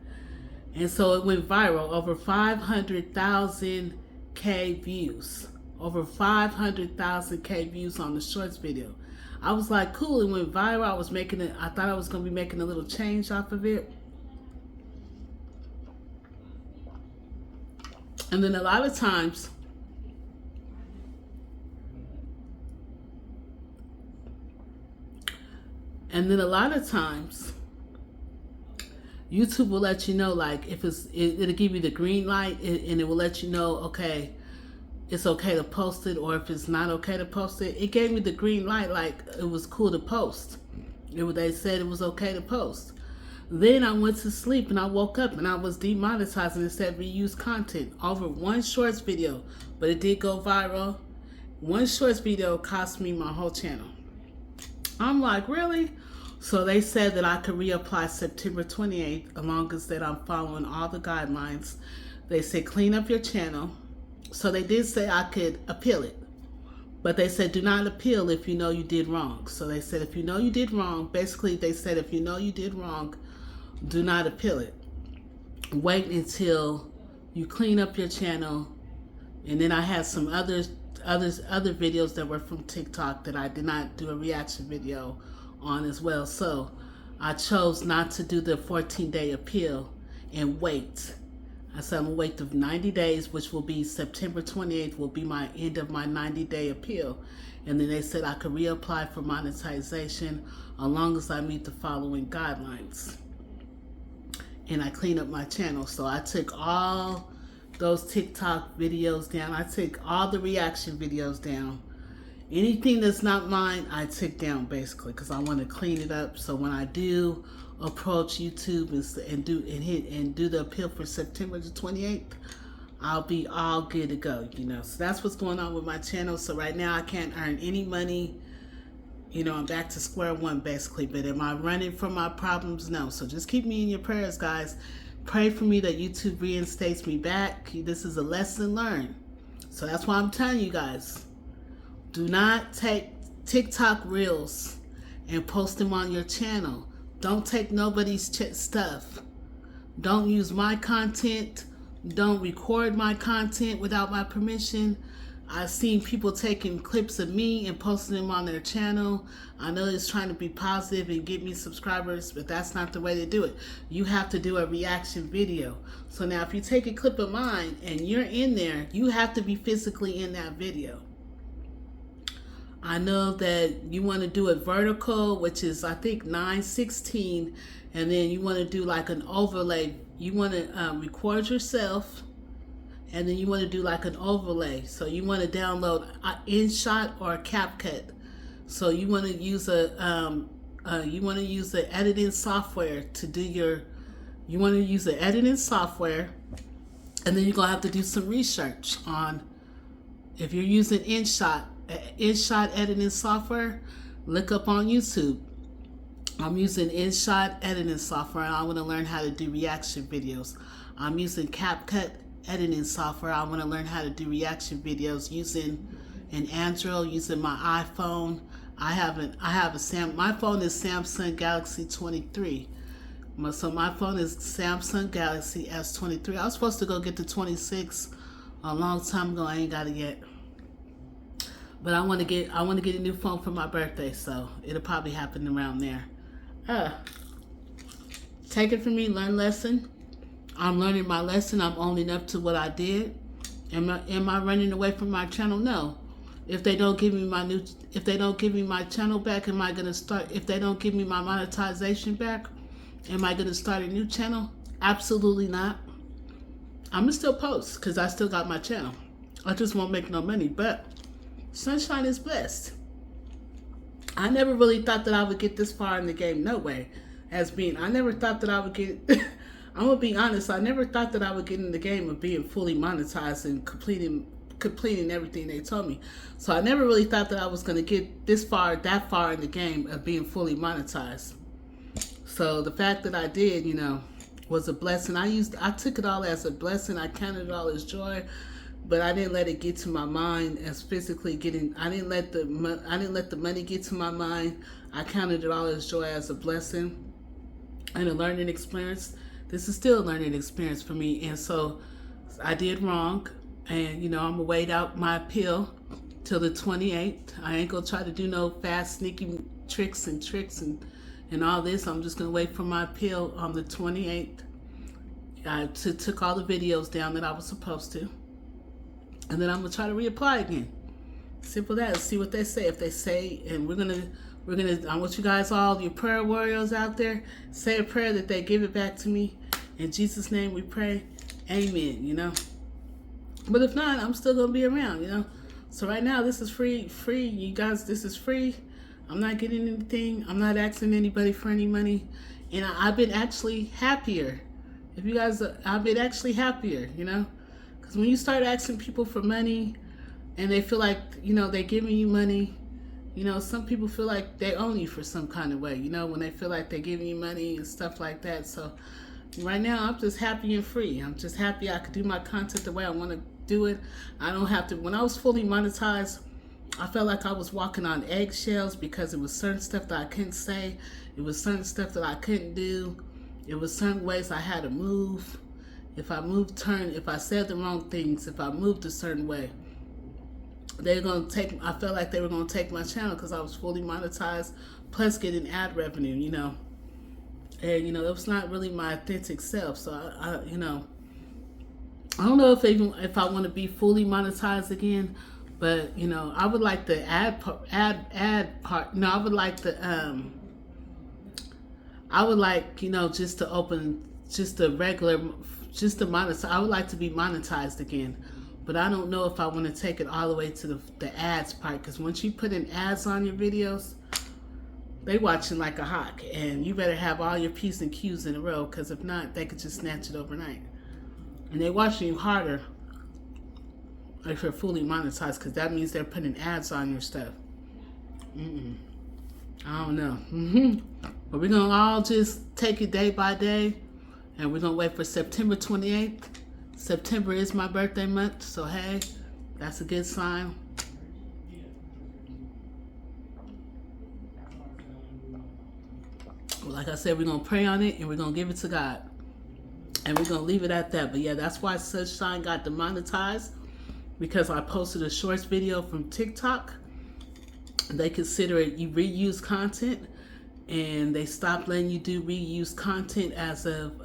And so it went viral, over 500,000 views, over 500,000 views on the shorts video. I was like, cool, it went viral. I thought I was gonna be making a little change off of it. And then a lot of times, YouTube will let you know, like, if it'll give you the green light, and it will let you know, okay, it's okay to post it, or if it's not okay to post it. It gave me the green light, like it was cool to post. They said it was okay to post. Then I went to sleep and I woke up and I was demonetized, and it said reuse content over one shorts video, but it did go viral. One shorts video cost me my whole channel. I'm like, really? So they said that I could reapply September 28th, as long as that I'm following all the guidelines. They said clean up your channel. So they did say I could appeal it. But they said do not appeal if you know you did wrong. So they said if you know you did wrong, basically they said if you know you did wrong, do not appeal it. Wait until you clean up your channel. And then I had some other videos that were from TikTok that I did not do a reaction video on as well. So I chose not to do the 14-day appeal and wait. I said I'm gonna wait the 90 days, which will be September 28th will be my end of my 90-day appeal. And then they said I could reapply for monetization as long as I meet the following guidelines. And I clean up my channel. So I took all those TikTok videos down. I took all the reaction videos down. Anything that's not mine, I took down basically, because I want to clean it up. So when I do approach YouTube and do the appeal for September the 28th, I'll be all good to go. So that's what's going on with my channel. So right now I can't earn any money. I'm back to square one basically. But am I running from my problems? No. So just keep me in your prayers, guys. Pray for me that YouTube reinstates me back. This is a lesson learned. So that's why I'm telling you guys. Do not take TikTok reels and post them on your channel. Don't take nobody's stuff. Don't use my content. Don't record my content without my permission. I've seen people taking clips of me and posting them on their channel. I know it's trying to be positive and get me subscribers, but that's not the way to do it. You have to do a reaction video. So now if you take a clip of mine and you're in there, you have to be physically in that video. I know that you want to do it vertical, which is I think 9:16, and then you want to do like an overlay. You want to record yourself, and then you want to do like an overlay. So you want to download InShot or CapCut. So you want to use the editing software to do your. You want to use the editing software, and then you're gonna have to do some research on if you're using InShot editing software. Look up on YouTube. I'm using InShot editing software, and I want to learn how to do reaction videos. I'm using CapCut editing software. I want to learn how to do reaction videos using an Android, using my iPhone. My phone is Samsung Galaxy 23. So my phone is Samsung Galaxy S23. I was supposed to go get the 26 a long time ago. I ain't got it yet. But I want to get a new phone for my birthday, so it'll probably happen around there. Take it from me, learn lesson. I'm learning my lesson. I'm owning up to what I did. Am I running away from my channel? No. If they don't give me my channel back, am I gonna start? If they don't give me my monetization back, am I gonna start a new channel? Absolutely not. I'm gonna still post because I still got my channel. I just won't make no money, but sunshine is blessed. I never really thought that I would get this far in the game. No way. I never thought that I would get. I'm gonna be honest. I never thought that I would get in the game of being fully monetized and completing everything they told me. So I never really thought that I was gonna get that far in the game of being fully monetized. So the fact that I did, was a blessing. I took it all as a blessing. I counted it all as joy. But I didn't let it get to my mind as physically getting. I didn't let the money get to my mind. I counted it all as joy, as a blessing, and a learning experience. This is still a learning experience for me. And so I did wrong, and I'm gonna wait out my appeal till the 28th. I ain't gonna try to do no fast, sneaky tricks and all this. I'm just gonna wait for my appeal on the 28th. I took all the videos down that I was supposed to, and then I'm gonna try to reapply again. Simple that. See what they say. If they say, and we're gonna. I want you guys, all your prayer warriors out there, say a prayer that they give it back to me. In Jesus' name we pray. Amen. You know. But if not, I'm still gonna be around. You know. So right now, this is free. You guys, this is free. I'm not getting anything. I'm not asking anybody for any money, and I've been actually happier. If you guys, I've been actually happier. You know, because when you start asking people for money, and they feel like, you know, they're giving you money. You know, some people feel like they own you for some kind of way, you know, when they feel like they're giving you money and stuff like that. So right now, I'm just happy and free. I'm just happy I could do my content the way I want to do it. I don't have to. When I was fully monetized, I felt like I was walking on eggshells because it was certain stuff that I couldn't say. It was certain stuff that I couldn't do. It was certain ways I had to move. If I moved, if I said the wrong things, if I moved a certain way, they're gonna take. I felt like they were gonna take my channel because I was fully monetized, plus getting ad revenue. You know, and you know it was not really my authentic self. So you know, I don't know if I want to be fully monetized again, but you know, I would like the ad part. No, I would like the I would like, you know, just to open just the regular, just to monetize. I would like to be monetized again. But I don't know if I want to take it all the way to the ads part, because once you put in ads on your videos, they watching like a hawk, and you better have all your P's and Q's in a row, because if not, they could just snatch it overnight. And they watching you harder if you're fully monetized, because that means they're putting ads on your stuff. I don't know. But we're going to all just take it day by day, and we're going to wait for September 28th. September is my birthday month, so hey, that's a good sign. Well, like I said, we're going to pray on it and we're going to give it to God. And we're going to leave it at that. But yeah, that's why Sunshine got demonetized, because I posted a shorts video from TikTok. They consider it you reuse content, and they stopped letting you do reuse content as of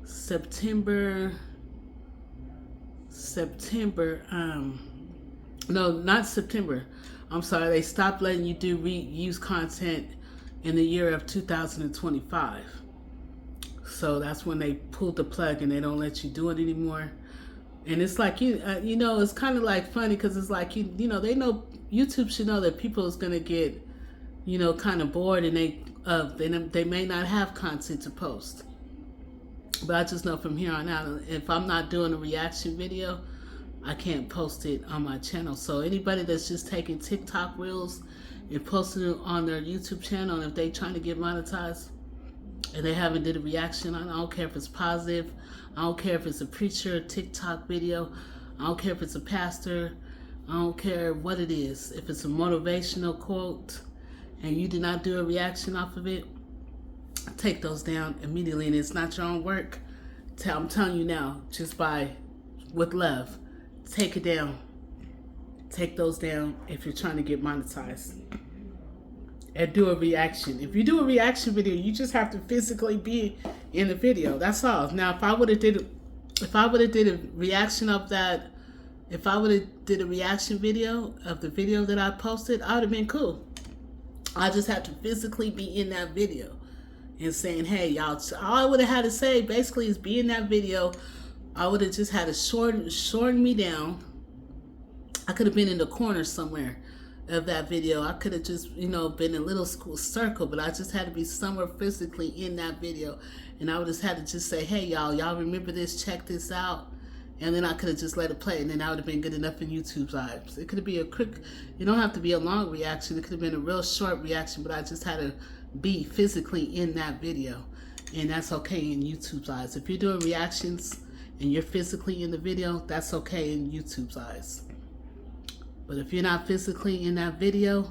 September, no, not September. I'm sorry, they stopped letting you do reuse content in the year of 2025. So that's when they pulled the plug and they don't let you do it anymore. And it's like, you know, it's kind of like funny, because it's like, you know, they know, YouTube should know that people is going to get, you know, kind of bored, and they may not have content to post. But I just know from here on out, if I'm not doing a reaction video, I can't post it on my channel. So anybody that's just taking TikTok reels and posting it on their YouTube channel, and if they trying to get monetized and they haven't did a reaction on it, I don't care if it's positive, I don't care if it's a preacher TikTok video, I don't care if it's a pastor, I don't care what it is. If it's a motivational quote and you did not do a reaction off of it, take those down immediately. And it's not your own work. I'm telling you now, just with love, take it down. Take those down if you're trying to get monetized. And do a reaction. If you do a reaction video, you just have to physically be in the video. That's all. Now, if I would have did a reaction of that, if I would have did a reaction video of the video that I posted, I would have been cool. I just had to physically be in that video and saying, hey, y'all, all I would have had to say basically is be in that video. I would have just had to shorten me down. I could have been in the corner somewhere of that video. I could have just, you know, been in a little circle, but I just had to be somewhere physically in that video. And I would have had to just say, hey, y'all remember this? Check this out. And then I could have just let it play, and then that would have been good enough in YouTube's eyes. It could be a quick, you don't have to be a long reaction. It could have been a real short reaction, but I just had to be physically in that video. And that's okay in YouTube's eyes. If you're doing reactions and you're physically in the video, that's okay in YouTube's eyes. But if you're not physically in that video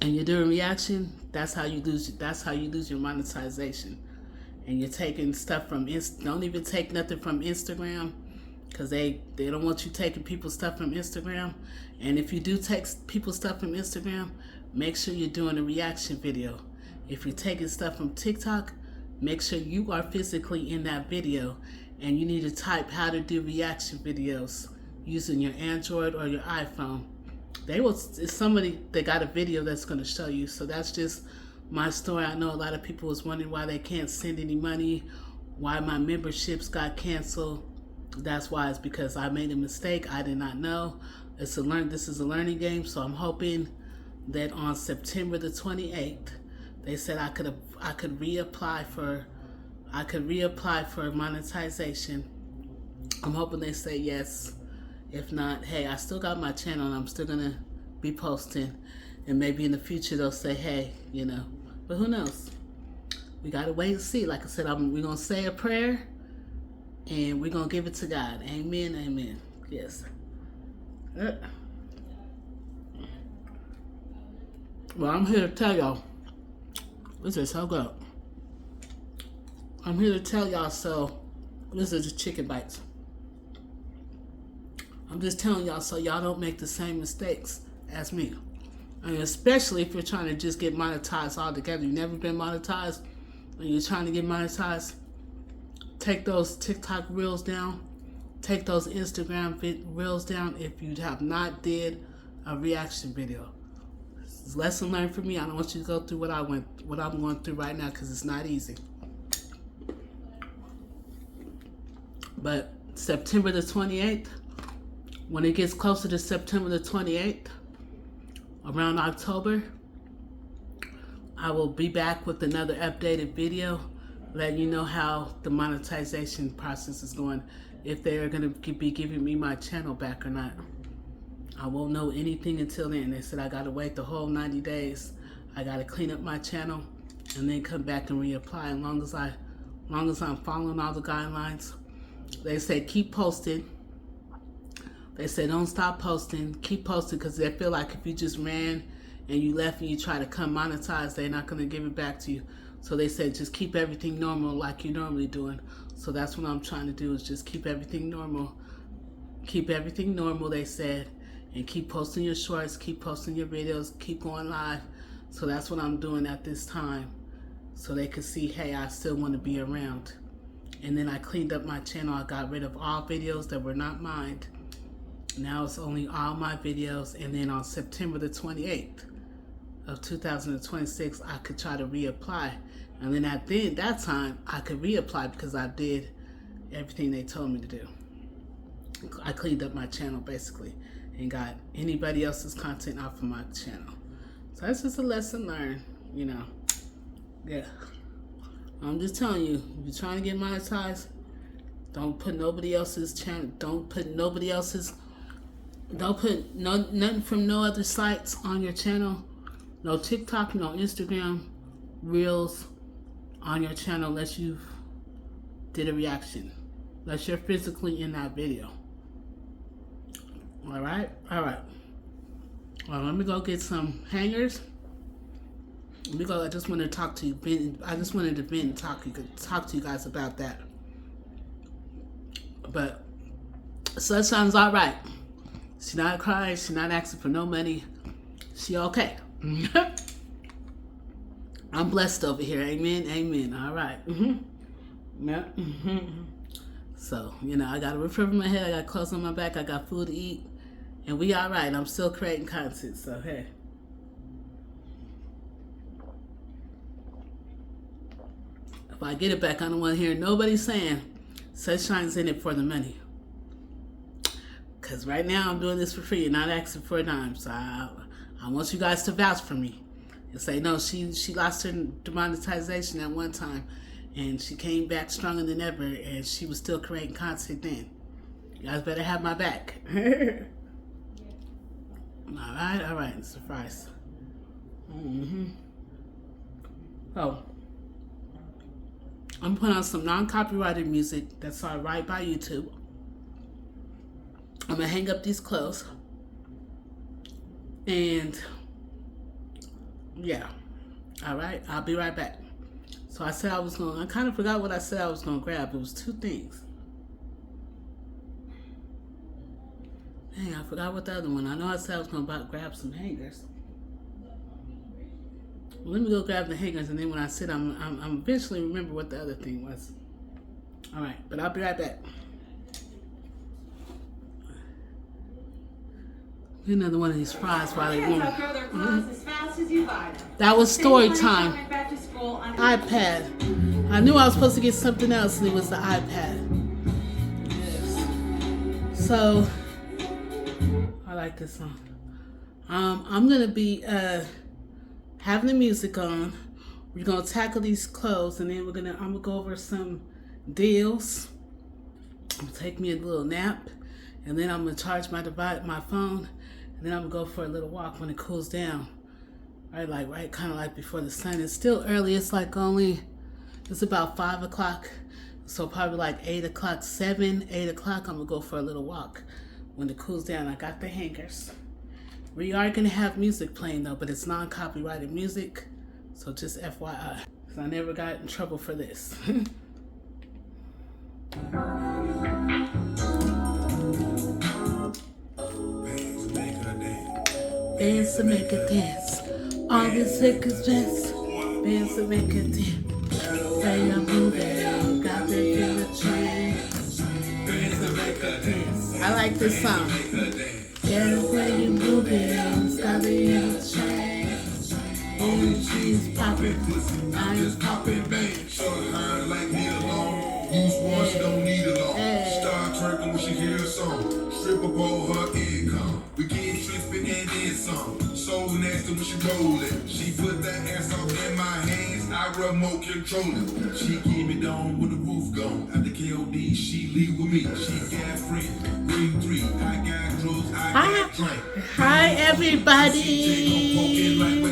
and you're doing reaction, that's how you lose your monetization. And you're taking stuff from don't even take nothing from Instagram, because they don't want you taking people's stuff from Instagram. And if you do take people's stuff from Instagram, make sure you're doing a reaction video. If you're taking stuff from TikTok, make sure you are physically in that video, and you need to type how to do reaction videos using your Android or your iPhone. It's somebody that got a video that's going to show you. So that's just my story. I know a lot of people was wondering why they can't send any money, why my memberships got canceled. That's why. It's because I made a mistake. I did not know. This is a learning game. So I'm hoping that on September the 28th, they said I could reapply for monetization. I'm hoping they say yes. If not, hey, I still got my channel and I'm still gonna be posting, and maybe in the future they'll say, hey, but who knows? We gotta wait and see. Like I said, we're gonna say a prayer and we're gonna give it to God. Amen, amen. Yes. Well, I'm here to tell y'all, this is so good. I'm here to tell y'all, so this is just chicken bites. I'm just telling y'all so y'all don't make the same mistakes as me. And especially if you're trying to just get monetized altogether. You've never been monetized and you're trying to get monetized. Take those TikTok reels down. Take those Instagram reels down if you have not did a reaction video. It's a lesson learned for me. I don't want you to go through what I'm going through right now, because it's not easy. But September the 28th, when it gets closer to September the 28th, around October, I will be back with another updated video, letting you know how the monetization process is going, if they are going to be giving me my channel back or not. I won't know anything until then. They said I got to wait the whole 90 days. I got to clean up my channel and then come back and reapply. As long as I'm following all the guidelines. They said keep posting. They said don't stop posting. Keep posting, because they feel like if you just ran and you left and you try to come monetize, they're not going to give it back to you. So they said just keep everything normal like you're normally doing. So that's what I'm trying to do, is just keep everything normal. Keep everything normal, they said. And keep posting your shorts, keep posting your videos, keep going live. So that's what I'm doing at this time. So they can see, hey, I still want to be around. And then I cleaned up my channel. I got rid of all videos that were not mine. Now it's only all my videos. And then on September the 28th of 2026, I could try to reapply. And then at that time, I could reapply because I did everything they told me to do. I cleaned up my channel basically and got anybody else's content off of my channel. So that's just a lesson learned, Yeah. I'm just telling you, if you're trying to get monetized, don't put nobody else's channel, don't put nothing from no other sites on your channel. No TikTok, no Instagram reels on your channel unless you did a reaction. Unless you're physically in that video. All right. Well, let me go get some hangers. Let me go. I just wanted to talk to you. I just wanted to vent and talk to you guys about that. But Sunshine's all right. She's not crying. She's not asking for no money. She okay. I'm blessed over here. Amen. Amen. All right. Yeah. So, I got a roof over my head. I got clothes on my back. I got food to eat. And we all right. I'm still creating content. So, hey. If I get it back, I don't want to hear nobody saying Sunshine's in it for the money. Because right now I'm doing this for free and not asking for a dime. So I want you guys to vouch for me and say, no, she lost her demonetization at one time and she came back stronger than ever and she was still creating content then. You guys better have my back. All right, surprise. Oh, I'm putting on some non-copyrighted music that's all right by YouTube. I'm gonna hang up these clothes. And yeah, all right, I'll be right back. So I kind of forgot what I said I was gonna grab. It was two things. Dang, I forgot what the other one. I know I said I was gonna grab some hangers. Let me go grab the hangers, and then when I sit, I'm eventually remember what the other thing was. All right, but I'll be right back. Another one of these fries while they warm. That was story time. iPad. I knew I was supposed to get something else, and it was the iPad. Yes. So I like this song. I'm gonna be having the music on. We're gonna tackle these clothes, and then I'm gonna go over some deals. I'm gonna take me a little nap, and then I'm gonna charge my phone, and then I'm gonna go for a little walk when it cools down. Right, kind of like before the sun. It's still early. It's about 5 o'clock, so probably like 8 o'clock, 8 o'clock. I'm gonna go for a little walk when it cools down. I got the hangers. We are gonna have music playing though, but it's non-copyrighted music, so just FYI. So I never got in trouble for this. Dance to make a dance. All these liquors dance. Dance to make a dance. Say I'm moving. Got to get a chance. Dance to make a dance. I like this song. Yeah, the way you move it. Got to get a chance. Only cheese popping. I am popping, babe. Shorty line like me alone. Use one, she don't need a loan. Start twerking when she hear a song. Stripper pole, her income. We get tripping and then some. So nasty when she roll it. She put that ass off in my hands. I remote control it. She keep me down with the roof gone. At the KOD, she leave with me. She got friends. Bring 3. I got drugs. I got drink. Hi, everybody. You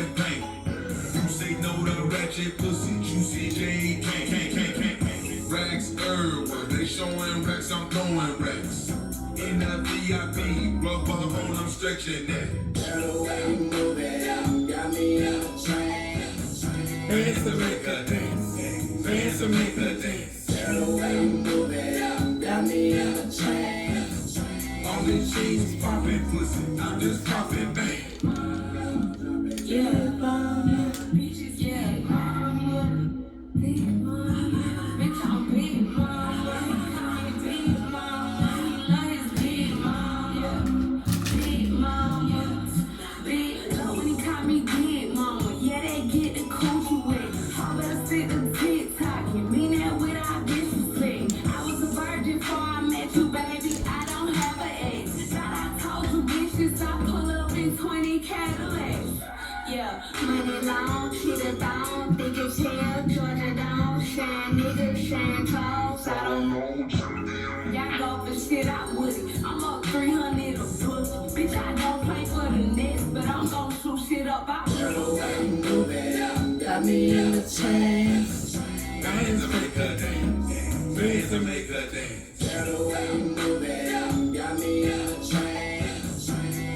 say no to ratchet pussy. Juicy J can't. Racks everywhere. They showing racks. I'm throwing racks. In the VIP, rubber on, I'm stretching that. Tell the way you move it, got me in a trance. Dance to make a dance. Dance to make a dance. Tell the way you move it, got me in a trance. All these cheese popping pussy, I'm just popping bang. Yeah, mama. Money long, shit it down, think it's hell, Georgia down, shine niggas, shine clothes, I don't know. Y'all go for shit, I would. I'm up 300 a book. Bitch, I don't play for the Nets, but I'm gon' shoot shit up. I move it, Got me in the chance. Dance to make a dance. Dance to make a dance. Tell the way you move it, got me in a trance.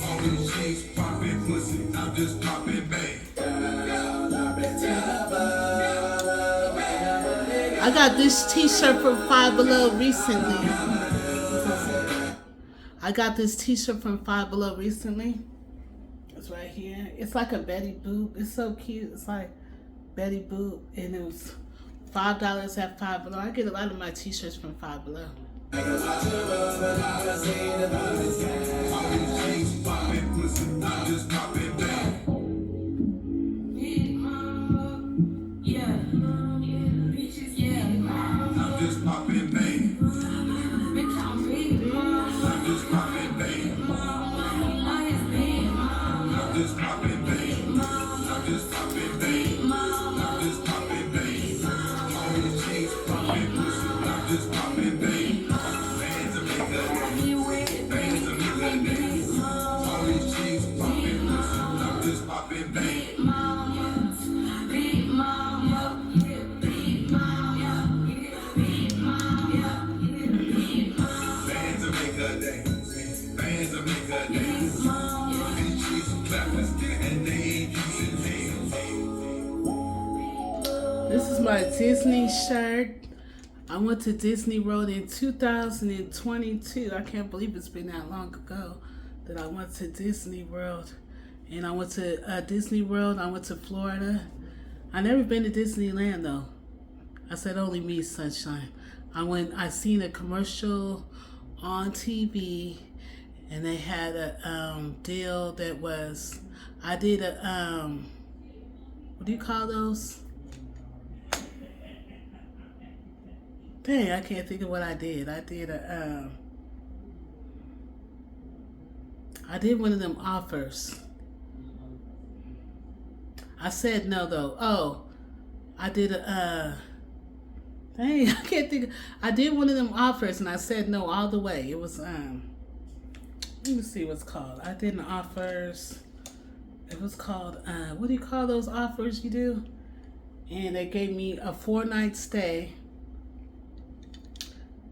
All these cheeks popping pussy, I'm just popping bang. I got this t-shirt from Five Below recently. It's right here. It's like a Betty Boop. It's so cute. It's like Betty Boop, and it was $5 at Five Below. I get a lot of my t-shirts from Five Below. All these cheeks popping pussy, I'm just popping bang. I'm just popping bang. I'm just popping bang. I'm just popping bang. I'm just popping bang. I'm just popping bang. All these cheeks popping pussy, I'm just popping bang. Bands to make a dance. Bands to make a dance. All these cheeks popping pussy, I'm just popping bang. Bands to make a dance. Bands to make a dance. These cheeks clapping and they ain't using hands. This is my Disney shirt. I went to Disney World in 2022. I can't believe it's been that long ago that I went to Disney World. And I went to Disney World. I went to Florida. I never been to Disneyland though. I said only me, sunshine. I seen a commercial on TV, and they had a deal that was, I did a what do you call those? Dang, I can't think of what I did. I did one of them offers. I said no though. Oh, I did dang, I can't think. I did one of them offers and I said no all the way. It was let me see what's called. I did an offers. It was called what do you call those offers you do? And they gave me a 4-night stay.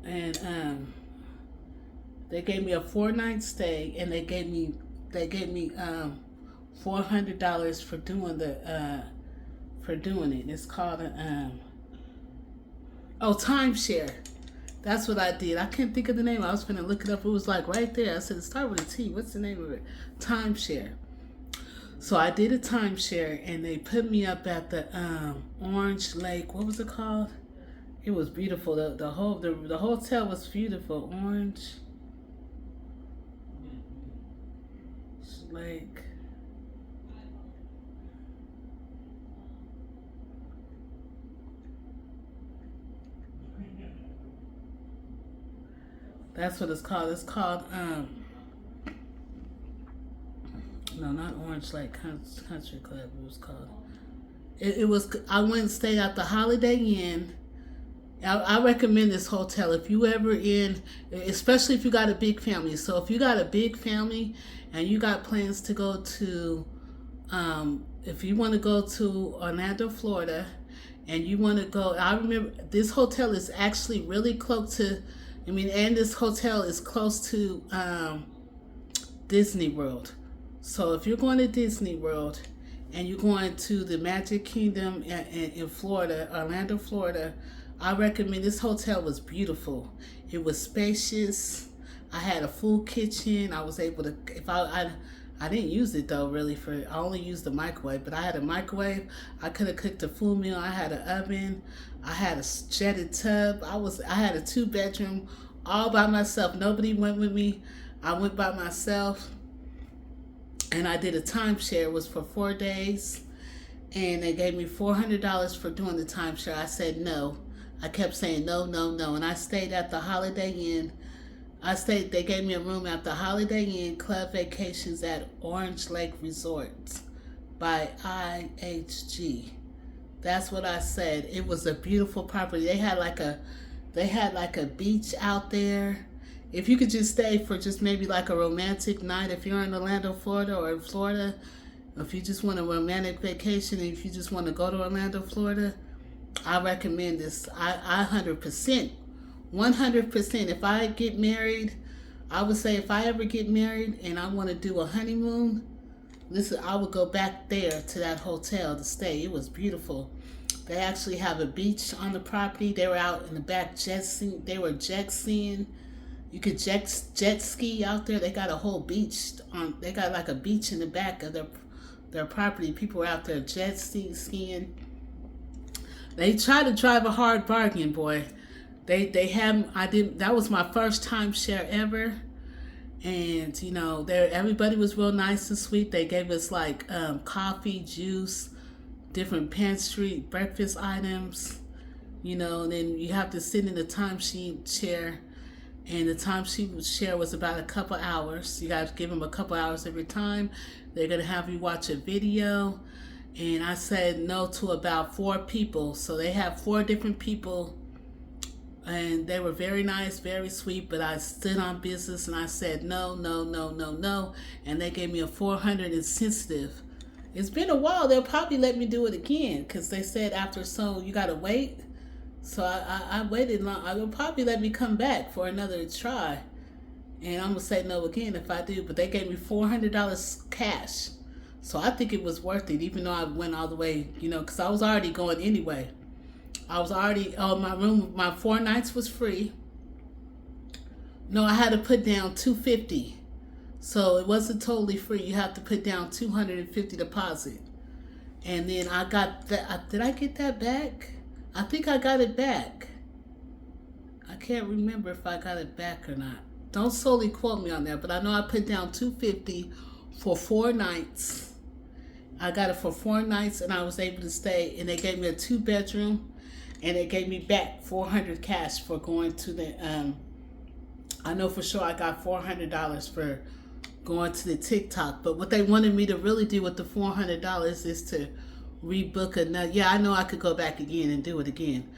And they gave me a 4-night stay, and they gave me $400 for doing it. It's called timeshare. That's what I did. I can't think of the name. I was gonna look it up. It was like right there. I said, start with a T. What's the name of it? Timeshare. So I did a timeshare, and they put me up at the Orange Lake. What was it called? It was beautiful. The hotel was beautiful. Orange Lake. That's what it's called. It's called no, not Orange Lake Country Club. It was called. It was. I went and stayed at the Holiday Inn. I recommend this hotel if you ever in, especially if you got a big family. So if you got a big family and you got plans to go to, if you want to go to Orlando, Florida, and you want to go, I remember this hotel is actually really close to, and this hotel is close to Disney World. So if you're going to Disney World and you're going to the Magic Kingdom in Florida, Orlando, Florida, I recommend. This hotel was beautiful. It was spacious. I had a full kitchen. I was able to, if I didn't use it though really I only used the microwave, but I had a microwave. I could have cooked a full meal. I had an oven. I had a jetted tub. I had a 2-bedroom all by myself. Nobody went with me. I went by myself. And I did a timeshare. It was for 4 days. And they gave me $400 for doing the timeshare. I said no. I kept saying no, no, no. And I stayed at the Holiday Inn. They gave me a room at the Holiday Inn Club Vacations at Orange Lake Resorts by IHG. That's what I said. It was a beautiful property. They had like a beach out there. If you could just stay for just maybe like a romantic night, if you're in Orlando, Florida, or in Florida, if you just want a romantic vacation, and if you just want to go to Orlando, Florida, I recommend this. I 100%. If I get married, I would say if I ever get married and I want to do a honeymoon, I would go back there to that hotel to stay. It was beautiful. They actually have a beach on the property. They were out in the back jet skiing. You could jet ski out there. They got a whole beach they got like a beach in the back of their property. People were out there jet skiing. They try to drive a hard bargain, boy. That was my first timeshare ever. And, everybody was real nice and sweet. They gave us like coffee, juice, different pantry, breakfast items, and then you have to sit in the timeshare. And the timeshare was about a couple hours. You got to give them a couple hours every time. They're going to have you watch a video. And I said no to about 4 people. So they have 4 different people. And they were very nice, very sweet. But I stood on business and I said no, no, no, no, no. And they gave me a $400 incentive. It's been a while. They'll probably let me do it again. Because they said after so you got to wait. So I waited long. They'll probably let me come back for another try. And I'm going to say no again if I do. But they gave me $400 cash. So I think it was worth it, even though I went all the way, because I was already going anyway. I was already, my room, my 4 nights was free. No, I had to put down $250. So it wasn't totally free. You have to put down $250 deposit. And then I got that. Did I get that back? I think I got it back. I can't remember if I got it back or not. Don't solely quote me on that, but I know I put down $250 for 4 nights. I got it for 4 nights, and I was able to stay. And they gave me a 2-bedroom, and they gave me back $400 cash for going to the. I know for sure I got $400 for going to the TikTok. But what they wanted me to really do with the $400 is to rebook another. Yeah, I know I could go back again and do it again.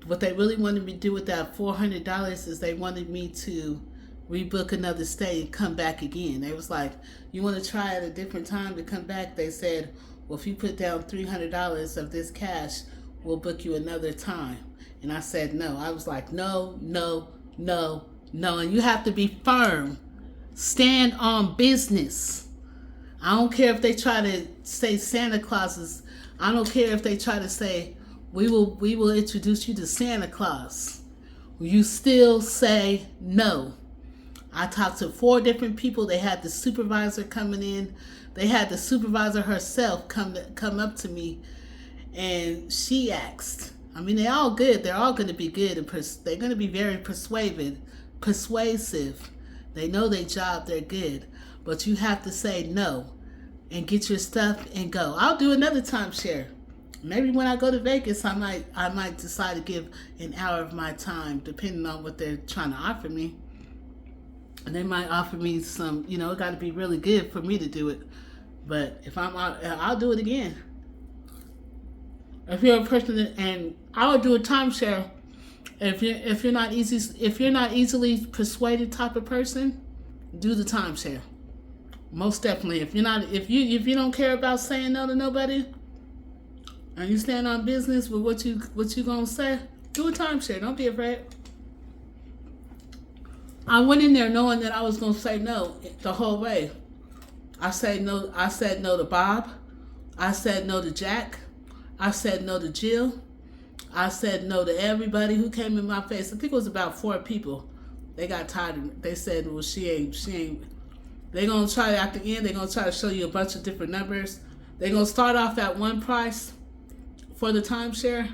What they really wanted me to do with that $400 is they wanted me to rebook another stay and come back again. They was like, you want to try at a different time to come back? They said, well, if you put down $300 of this cash, we'll book you another time. And I said no. I was like, no, no, no, no. And you have to be firm. Stand on business. I don't care if they try to say Santa Claus is. I don't care if they try to say we will introduce you to Santa Claus. You still say no. I talked to 4 different people. They had the supervisor coming in. They had the supervisor herself come up to me, and she asked. I mean, they're all good. They're all going to be good, and they're going to be very persuasive. They know their job. They're good, but you have to say no, and get your stuff and go. I'll do another timeshare. Maybe when I go to Vegas, I might decide to give an hour of my time, depending on what they're trying to offer me. And they might offer me some, it got to be really good for me to do it. But if I'm out, I'll do it again. If you're a person and I would do a timeshare. If you're not easily persuaded type of person, do the timeshare. Most definitely. If you don't care about saying no to nobody, and you stand on business with what you gonna say, do a timeshare. Don't be afraid. I went in there knowing that I was gonna say no the whole way. I said no to Bob. I said no to Jack. I said no to Jill. I said no to everybody who came in my face. I think it was about 4 people. They got tired of me. They said, well, she ain't. They're gonna try at the end. They're gonna try to show you a bunch of different numbers. They're gonna start off at one price for the timeshare,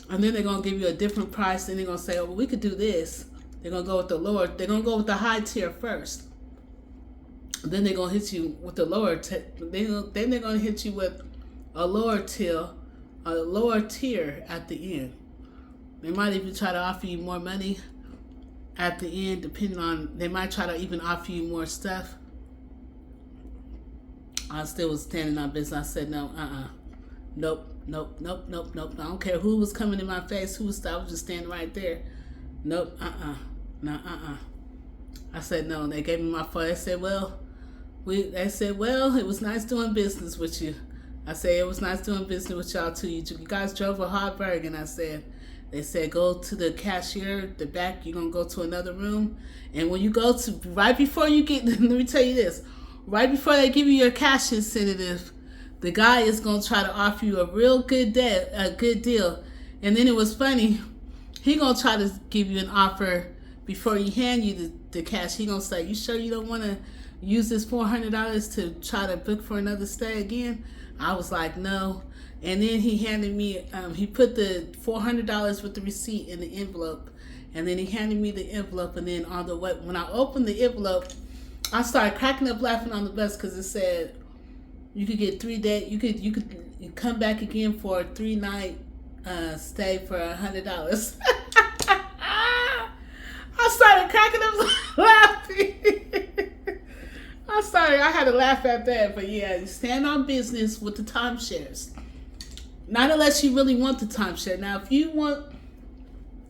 and then they're gonna give you a different price. And they're gonna say, oh, well, we could do this. They're gonna go with the lower. They're gonna go with the high tier first. Then they're gonna hit you with the lower. Then they're gonna hit you with a lower tier at the end. They might even try to offer you more money at the end, depending on. They might try to even offer you more stuff. I still was standing on business. I said no. Nope. I don't care who was coming in my face. I was just standing right there. Nope. I said no. And they gave me my phone. They said, well, it was nice doing business with you. I said, it was nice doing business with y'all too. You guys drove a hard bargain. They said, go to the cashier, the back. You're going to go to another room. And when you go to, right before you get, let me tell you this. Right before they give you your cash incentive, the guy is going to try to offer you a real good deal. And then it was funny. He going to try to give you an offer before he hand you the cash. He going to say, you sure you don't want to use this $400 to try to book for another stay again? I was like, no. And then he handed me, he put the $400 with the receipt in the envelope. And then he handed me the envelope. And then on the way, when I opened the envelope, I started cracking up laughing on the bus because it said you could get 3 days. You could come back again for a 3-night stay for $100. I started cracking up laughing. I had to laugh at that, but yeah, you stand on business with the timeshares. Not unless you really want the timeshare. Now, if you want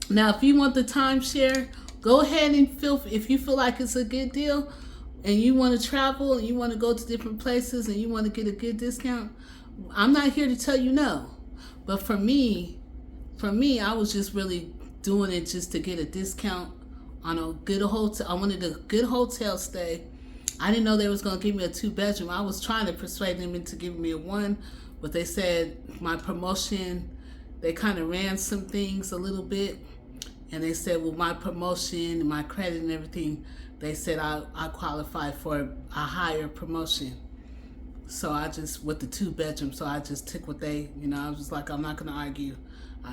the timeshare, go ahead and if you feel like it's a good deal, and you want to travel and you want to go to different places and you want to get a good discount. I'm not here to tell you no, but for me, I was just really doing it just to get a discount on a good hotel. I wanted a good hotel stay. I didn't know they was going to give me a 2-bedroom. I was trying to persuade them into giving me a 1, but they said my promotion, they kind of ran some things a little bit, and they said, well, my promotion and my credit and everything, they said I qualify for a higher promotion. So I just, with the 2 bedroom, so I just took what they, I was just like, I'm not going to argue.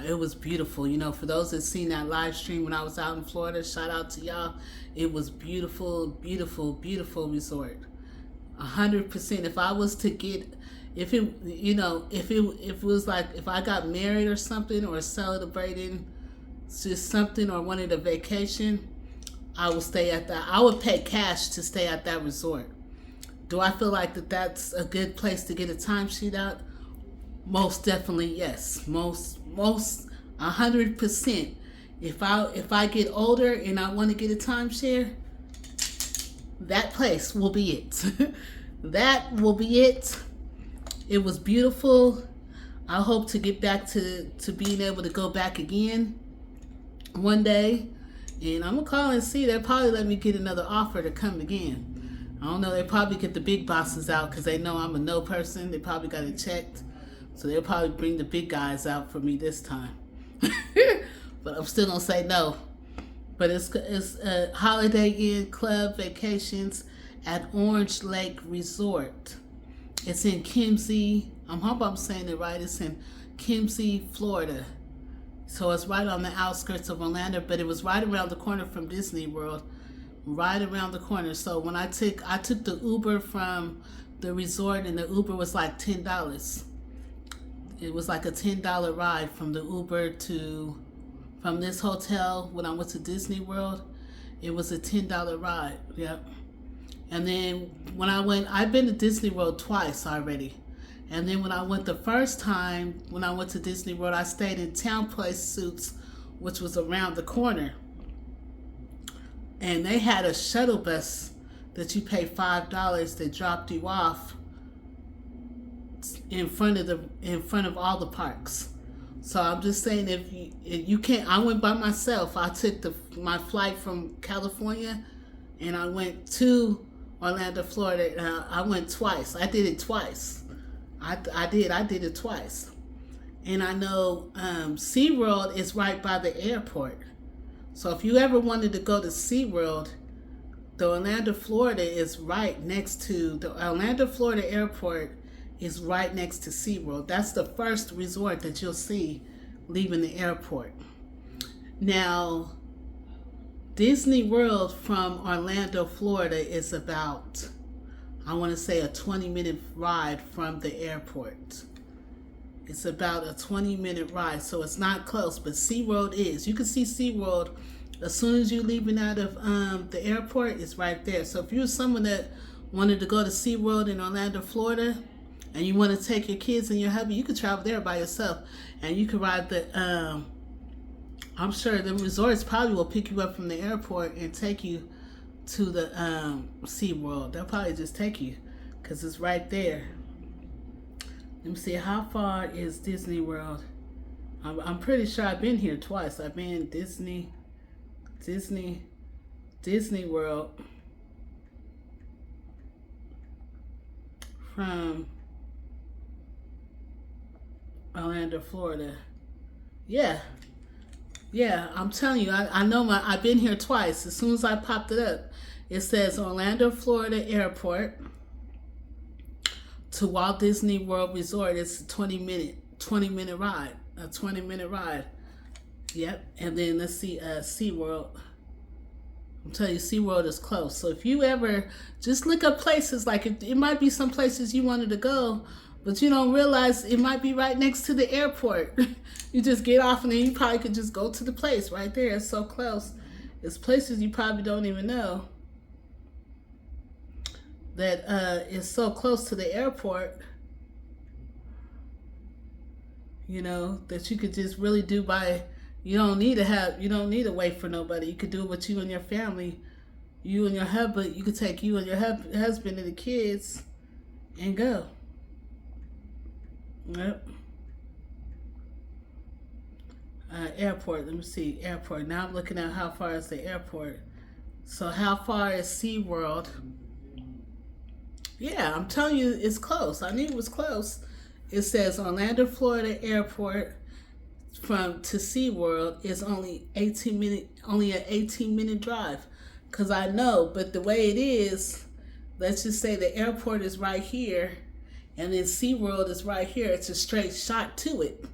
It was beautiful. For those that seen that live stream when I was out in Florida, shout out to y'all. It was beautiful, beautiful, beautiful resort. 100%. If I was to get, if it was like, if I got married or something, or celebrating just something, or wanted a vacation, I would stay at that. I would pay cash to stay at that resort. Do I feel like that's a good place to get a timesheet out? Most definitely, yes. Most 100%. If I get older and I want to get a timeshare, that place will be it. That will be it. It was beautiful. I hope to get back to being able to go back again one day. And I'm going to call and see. They'll probably let me get another offer to come again. I don't know. They probably get the big bosses out because they know I'm a no person. They probably got it checked. So they'll probably bring the big guys out for me this time. But I'm still going to say no. But it's a Holiday Inn Club Vacations at Orange Lake Resort. It's in Kimsey. I hope I'm saying it right. It's in Kimsey, Florida. So it's right on the outskirts of Orlando, but it was right around the corner from Disney World. Right around the corner. So when I took the Uber from the resort, and the Uber was like $10. It was like a $10 ride from the Uber from this hotel when I went to Disney World. It was a $10 ride. Yep. And then when I've been to Disney World twice already. And then when I went the first time, when I went to Disney World, I stayed in Town Place Suites, which was around the corner. And they had a shuttle bus that you pay $5 that dropped you off in front of all the parks. So I'm just saying, if you can't, I went by myself. I took my flight from California, and I went to Orlando, Florida. I went twice. I did it twice. I did it twice. And I know SeaWorld is right by the airport. So if you ever wanted to go to SeaWorld, the Orlando, Florida is right next to, the Orlando, Florida airport is right next to SeaWorld. That's the first resort that you'll see leaving the airport. Now, Disney World from Orlando, Florida is about, I want to say, a 20-minute ride from the airport. It's about a 20-minute ride, so it's not close, but SeaWorld is. You can see SeaWorld as soon as you're leaving out of the airport. It's right there. So if you're someone that wanted to go to SeaWorld in Orlando, Florida, and you want to take your kids and your hubby, you could travel there by yourself, and you can ride the, I'm sure the resorts probably will pick you up from the airport and take you to the SeaWorld. They'll probably just take you because it's right there. Let me see, how far is Disney World? I'm pretty sure I've been here twice. I've been Disney World from Orlando, Florida. Yeah, I'm telling you, I know I've been here twice. As soon as I popped it up, it says Orlando, Florida Airport to Walt Disney World Resort. It's a 20-minute ride. A 20-minute ride. Yep. And then let's see, SeaWorld. I'm telling you, SeaWorld is close. So if you ever just look up places, like it might be some places you wanted to go, but you don't realize it might be right next to the airport. You just get off and then you probably could just go to the place right there. It's so close. It's places you probably don't even know that is so close to the airport, that you could just really do by, you don't need to wait for nobody. You could do it with you and your family, you and your husband. You could take you and your husband and the kids and go. Yep. Airport, let me see, airport. Now I'm looking at how far is the airport. So how far is SeaWorld? Yeah, I'm telling you, it's close. I knew it was close. It says Orlando, Florida Airport to SeaWorld is only an 18-minute drive. Because I know, but the way it is, let's just say the airport is right here, And then SeaWorld is right here. It's a straight shot to it.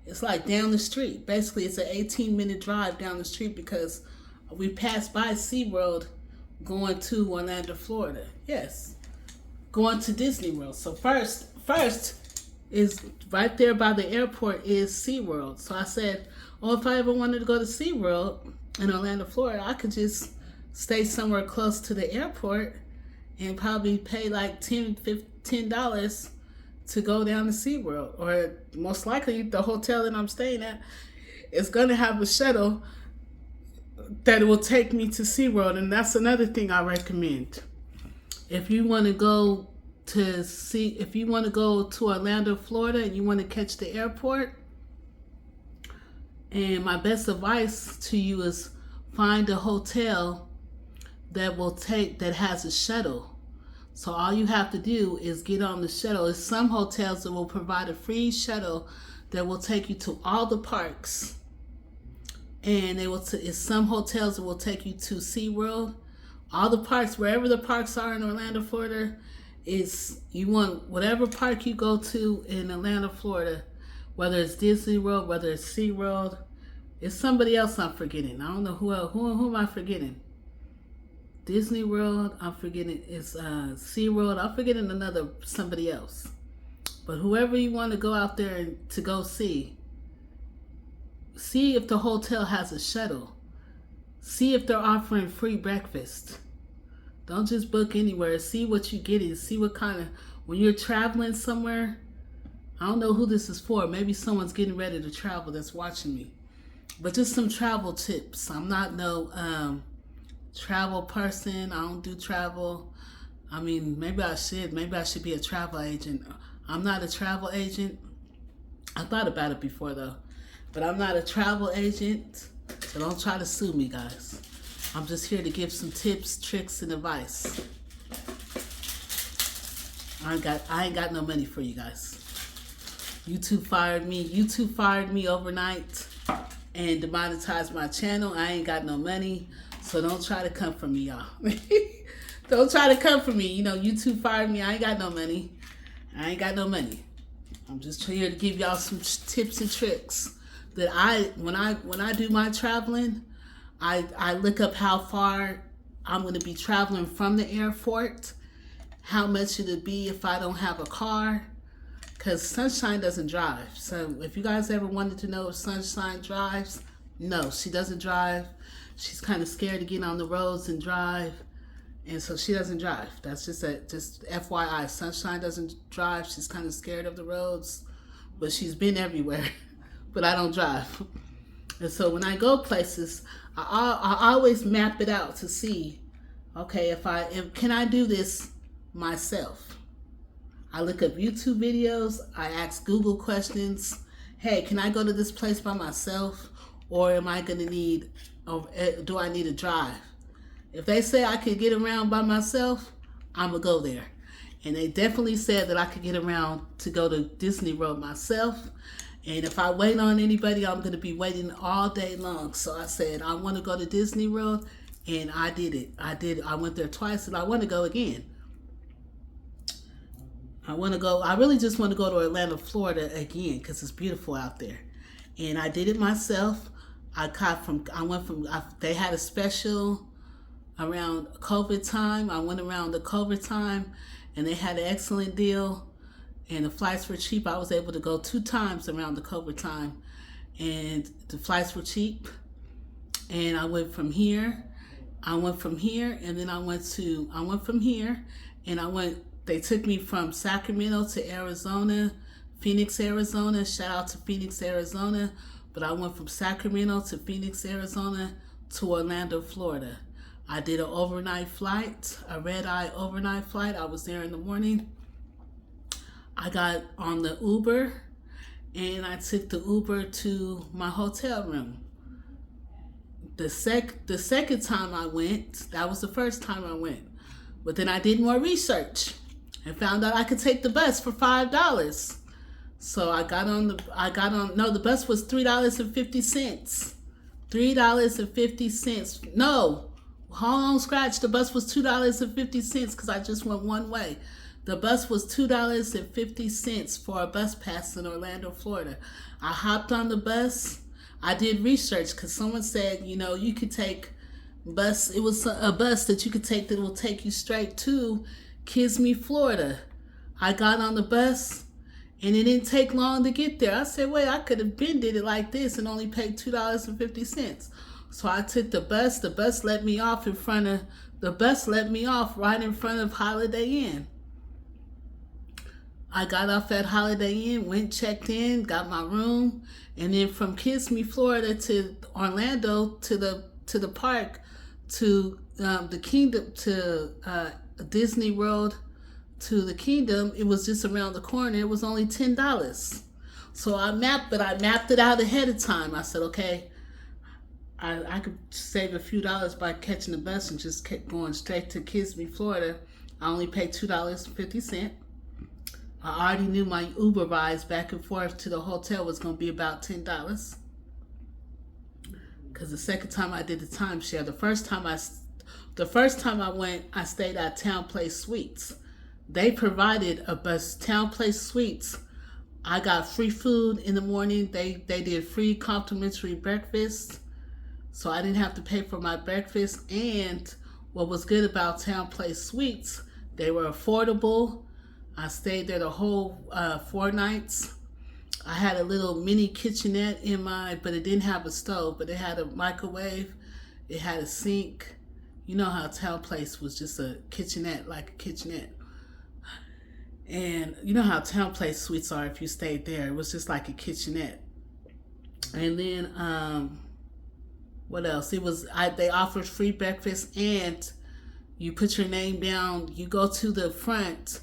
It's like down the street. Basically, it's an 18-minute drive down the street because we passed by SeaWorld going to Orlando, Florida. Yes, going to Disney World. So first is right there by the airport is SeaWorld. So I said, oh, if I ever wanted to go to SeaWorld in Orlando, Florida, I could just stay somewhere close to the airport and probably pay like $10 to go down to SeaWorld. Or most likely the hotel that I'm staying at is going to have a shuttle that will take me to SeaWorld. And that's another thing I recommend. If you want to go to Orlando, Florida, and you want to catch the airport, and my best advice to you is find a hotel that has a shuttle. So all you have to do is get on the shuttle. There's some hotels that will provide a free shuttle that will take you to all the parks. And it's some hotels that will take you to SeaWorld. All the parks, wherever the parks are in Orlando, Florida, you want whatever park you go to in Orlando, Florida, whether it's Disney World, whether it's SeaWorld. It's somebody else I'm forgetting. I don't know who else. Who am I forgetting? Disney World, I'm forgetting. It's SeaWorld. I'm forgetting somebody else. But whoever you want to go out there to go see if the hotel has a shuttle. See if they're offering free breakfast. Don't just book anywhere. See what you're getting. See what kind of, when you're traveling somewhere, I don't know who this is for. Maybe someone's getting ready to travel that's watching me. But just some travel tips. I'm not no travel person. I don't do travel. I mean, maybe I should. Maybe I should be a travel agent. I'm not a travel agent. I thought about it before though. But I'm not a travel agent. So don't try to sue me, guys. I'm just here to give some tips, tricks, and advice. I ain't got no money for you guys. YouTube fired me overnight and demonetized my channel. I ain't got no money. So don't try to come for me, y'all. Don't try to come for me. You know, YouTube fired me. I ain't got no money. I'm just here to give y'all some tips and tricks that when I do my traveling, I look up how far I'm going to be traveling from the airport, how much it'll be if I don't have a car, because Sunshine doesn't drive. So if you guys ever wanted to know if Sunshine drives, no, she doesn't drive. She's kind of scared to get on the roads and drive, and so she doesn't drive. That's just FYI. Sunshine doesn't drive. She's kind of scared of the roads, but she's been everywhere. But I don't drive. And so when I go places, I always map it out to see, okay, can I do this myself? I look up YouTube videos. I ask Google questions. Hey, can I go to this place by myself? Or do I need to drive? If they say I could get around by myself, I'm going to go there. And they definitely said that I could get around to go to Disney World myself. And if I wait on anybody, I'm going to be waiting all day long. So I said, I want to go to Disney World, and I did it. I went there twice, and I want to go again. I really just want to go to Orlando, Florida again, because it's beautiful out there. And I did it myself. They had a special around COVID time. I went around the COVID time, and they had an excellent deal. And the flights were cheap. I was able to go 2 times around the COVID time. And the flights were cheap. And I went from here. And then I went from here. And they took me from Sacramento to Arizona, Phoenix, Arizona. Shout out to Phoenix, Arizona. But I went from Sacramento to Phoenix, Arizona to Orlando, Florida. I did an overnight flight, a red-eye overnight flight. I was there in the morning. I got on the Uber, and I took the Uber to my hotel room. The second time I went, that was the first time I went. But then I did more research and found out I could take the bus for $5. So the bus was $3.50. $3.50. No, hold on, scratch. The bus was $2.50 because I just went one way. The bus was $2.50 for a bus pass in Orlando, Florida. I hopped on the bus. I did research because someone said, you could take bus. It was a bus that you could take that will take you straight to Kissimmee, Florida. I got on the bus and it didn't take long to get there. I said, wait, I could have did it like this and only paid $2.50. So I took the bus. The bus let me off right in front of Holiday Inn. I got off at Holiday Inn, went checked in, got my room, and then from Kissimmee, Florida to Orlando to the park to the Kingdom to Disney World to the Kingdom, it was just around the corner. It was only $10. So I mapped it out ahead of time. I said, okay, I could save a few dollars by catching the bus and just kept going straight to Kissimmee, Florida. I only paid $2.50. I already knew my Uber rides back and forth to the hotel was going to be about $10. Because the second time I did the timeshare, the first time I went, I stayed at Town Place Suites. They provided a bus, Town Place Suites. I got free food in the morning. They did free complimentary breakfast. So I didn't have to pay for my breakfast. And what was good about Town Place Suites, they were affordable. I stayed there the whole 4 nights. I had a little mini kitchenette but it didn't have a stove, but it had a microwave. It had a sink. You know how Town Place was just a kitchenette, like a kitchenette. And you know how Town Place Suites are if you stayed there. It was just like a kitchenette. And then, what else? They offered free breakfast, and you put your name down. You go to the front,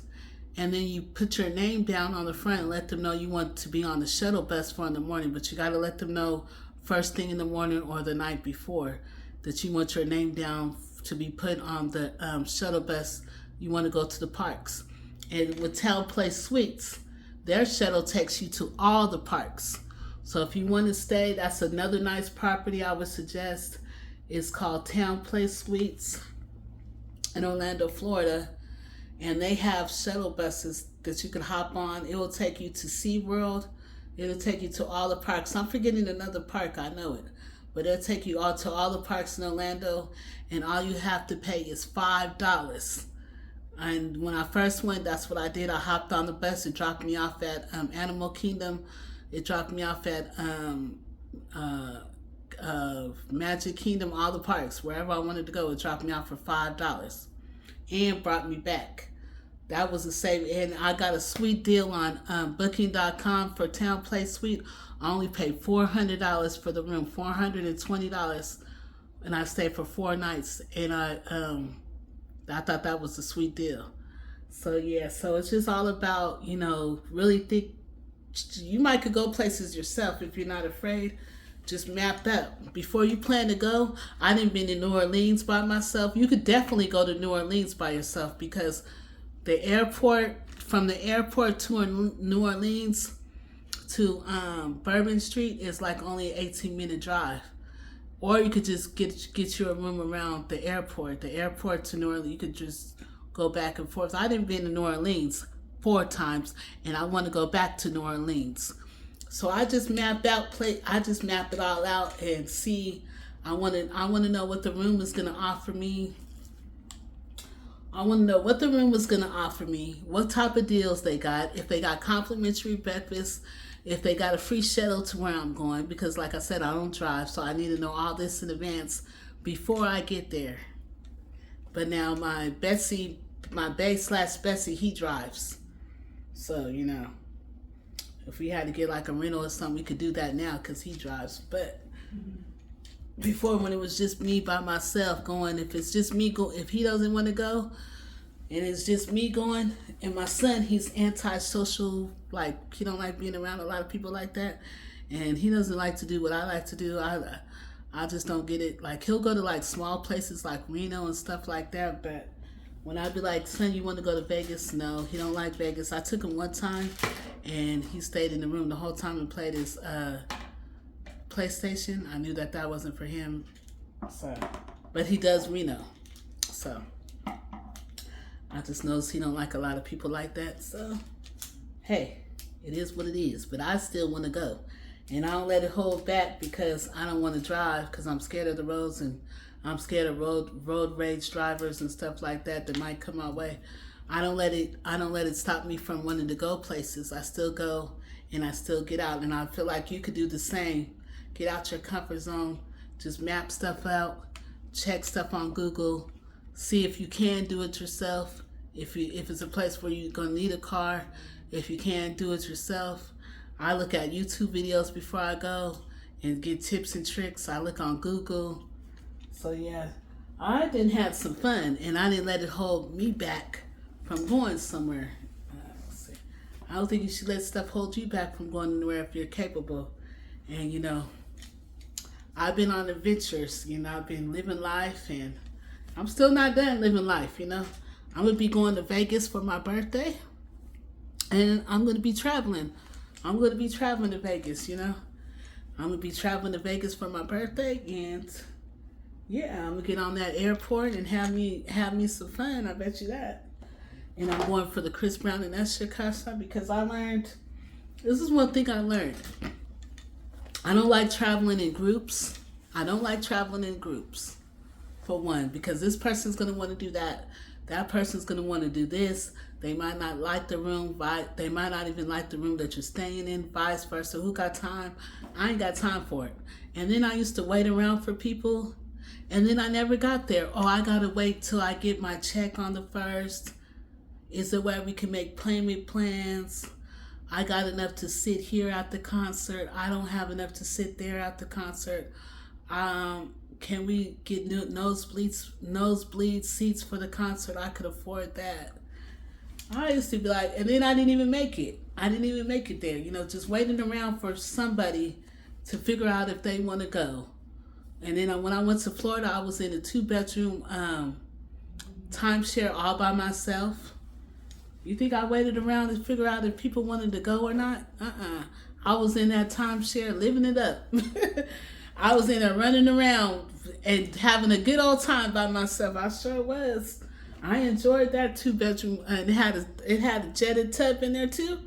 and then you put your name down on the front and let them know you want to be on the shuttle bus for in the morning. But you got to let them know first thing in the morning or the night before that you want your name down to be put on the shuttle bus. You want to go to the parks. And with Town Place Suites, their shuttle takes you to all the parks. So if you want to stay, that's another nice property I would suggest. It's called Town Place Suites in Orlando, Florida. And they have shuttle buses that you can hop on. It will take you to SeaWorld. It'll take you to all the parks. I'm forgetting another park, I know it. But it'll take you to all the parks in Orlando. And all you have to pay is $5. And when I first went, that's what I did. I hopped on the bus. It dropped me off at Animal Kingdom. It dropped me off at Magic Kingdom, all the parks. Wherever I wanted to go, it dropped me off for $5. And brought me back. That was a save. And I got a sweet deal on Booking.com for Town Place Suite. I only paid $400 for the room, $420, and I stayed for 4 nights. And I thought that was a sweet deal. So yeah, so it's just all about, really think. You might could go places yourself if you're not afraid. Just map up. Before you plan to go, I didn't been to New Orleans by myself. You could definitely go to New Orleans by yourself because from the airport to New Orleans to Bourbon Street is like only an 18-minute drive. Or you could just get you a room around the airport. The airport to New Orleans, you could just go back and forth. I didn't been to New Orleans 4 times, and I want to go back to New Orleans. So I just map it all out and see. I want to know what the room is going to offer me. I want to know what the room was going to offer me, what type of deals they got, if they got complimentary breakfast, if they got a free shuttle to where I'm going, because like I said, I don't drive, so I need to know all this in advance before I get there. But now my bae/Bessie, he drives. So, if we had to get like a rental or something, we could do that now because he drives. But before, when it was just me by myself going, if it's just me go, if he doesn't want to go, and it's just me going, and my son, he's antisocial, like he don't like being around a lot of people like that, and he doesn't like to do what I like to do. I just don't get it. Like he'll go to like small places like Reno and stuff like that, but when I be like, son, you want to go to Vegas? No, he don't like Vegas. I took him one time, and he stayed in the room the whole time and played his PlayStation. I knew that wasn't for him. So, but he does Reno. So, I just noticed he don't like a lot of people like that. So, hey, it is what it is. But I still want to go. And I don't let it hold back because I don't want to drive because I'm scared of the roads and I'm scared of road rage drivers and stuff like that might come my way. I don't let it stop me from wanting to go places. I still go and I still get out. And I feel like you could do the same. Get out your comfort zone. Just map stuff out. Check stuff on Google. See if you can do it yourself. If it's a place where you're gonna need a car, if you can't do it yourself. I look at YouTube videos before I go and get tips and tricks. I look on Google. So yeah, I didn't have some fun and I didn't let it hold me back from going somewhere. I don't think you should let stuff hold you back from going anywhere if you're capable. And you know, I've been on adventures, you know, I've been living life and I'm still not done living life, you know. I'm going to be going to Vegas for my birthday and I'm going to be traveling. I'm going to be traveling to Vegas, you know. I'm going to be traveling to Vegas for my birthday and yeah, I'm going to get on that airport and have me some fun. I bet you that. And I'm going for the Chris Brown and Usher concert because I learned, this is one thing I learned. I don't like traveling in groups. I don't like traveling in groups, for one, because this person's going to want to do that. That person's going to want to do this. They might not like the room. They might not even like the room that you're staying in, vice versa. Who got time? I ain't got time for it. And then I used to wait around for people, and then I never got there. Oh, I got to wait till I get my check on the 1st. Is there a way we can make payment plans? I got enough to sit here at the concert. I don't have enough to sit there at the concert. Can we get nosebleed seats for the concert? I could afford that. I used to be like, and then I didn't even make it. I didn't even make it there. You know, just waiting around for somebody to figure out if they want to go. And then when I went to Florida, I was in a 2-bedroom timeshare all by myself. You think I waited around to figure out if people wanted to go or not? I was in that timeshare living it up. I was in there running around and having a good old time by myself. I sure was. I enjoyed that 2-bedroom, and it had a jetted tub in there too.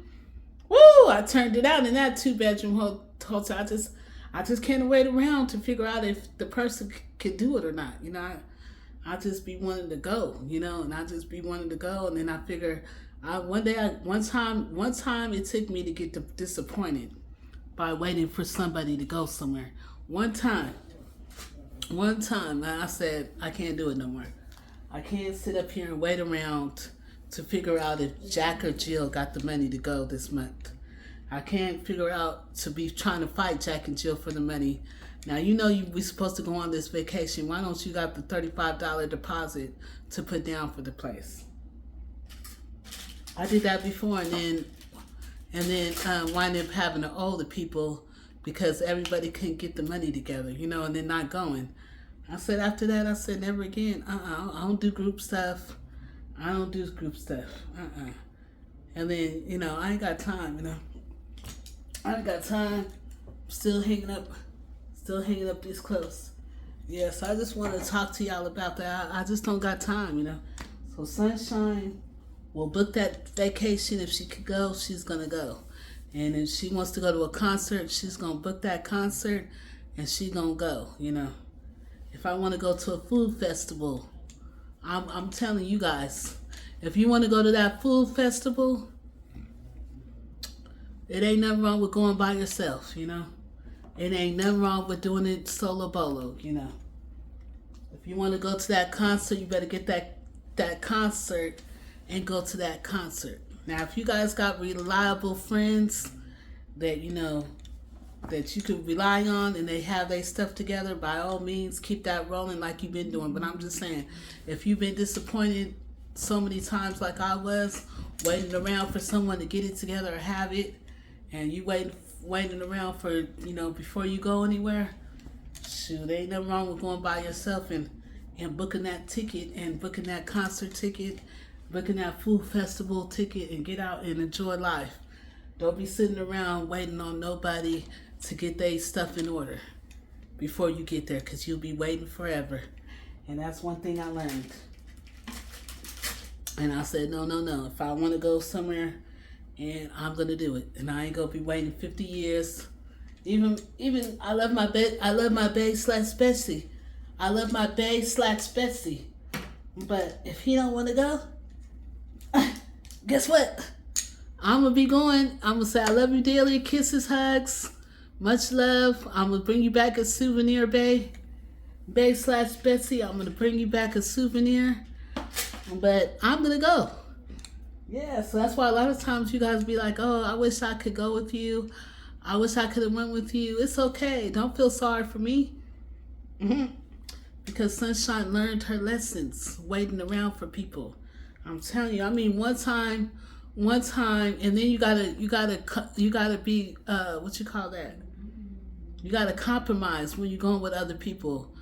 Woo! I turned it out in that 2-bedroom hotel. I just can't wait around to figure out if the person could do it or not. You know, I just be wanting to go. You know, and I just be wanting to go, and then I figure. One time it took me to get disappointed by waiting for somebody to go somewhere. One time, I said, I can't do it no more. I can't sit up here and wait around to figure out if Jack or Jill got the money to go this month. I can't figure out to be trying to fight Jack and Jill for the money. Now, you know we supposed to go on this vacation. Why don't you got the $35 deposit to put down for the place? I did that before and then wind up having to owe the people because everybody couldn't get the money together, you know, and then not going. I said after that, I said never again. I don't do group stuff. And then, you know, I ain't got time, you know. I ain't got time. Still hanging up these clothes. Yes, I just want to talk to y'all about that. I just don't got time, you know. So Sunshine will book that vacation. If she could go, she's going to go. And if she wants to go to a concert, she's going to book that concert and she's going to go, you know. If I want to go to a food festival, I'm telling you guys, if you want to go to that food festival, it ain't nothing wrong with going by yourself, you know. It ain't nothing wrong with doing it solo bolo, you know. If you want to go to that concert, you better get that concert and go to that concert. Now, if you guys got reliable friends that, you know, that you can rely on and they have their stuff together, by all means, keep that rolling like you've been doing. But I'm just saying, if you've been disappointed so many times like I was, waiting around for someone to get it together or have it, and you waiting around for, you know, before you go anywhere, shoot, ain't nothing wrong with going by yourself and booking that ticket and booking that concert ticket, booking that food festival ticket and get out and enjoy life. Don't be sitting around waiting on nobody to get their stuff in order before you get there, because you'll be waiting forever. And that's one thing I learned. And I said, no, no, no. If I want to go somewhere, and I'm gonna do it, and I ain't gonna be waiting 50 years. Even I love my bae. I love my bae slash Betsy. I love my bae slash Betsy. But if he don't want to go, guess what? I'm gonna be going. I'm gonna say I love you dearly. Kisses, hugs, much love. I'm gonna bring you back a souvenir, bae slash Betsy. I'm gonna bring you back a souvenir. But I'm gonna go. Yeah, so that's why a lot of times you guys be like, oh, I wish I could go with you. I wish I could have went with you. It's okay. Don't feel sorry for me. Because Sunshine learned her lessons waiting around for people. I'm telling you. I mean, one time, and then you gotta be what you call that? You gotta compromise when you're going with other people.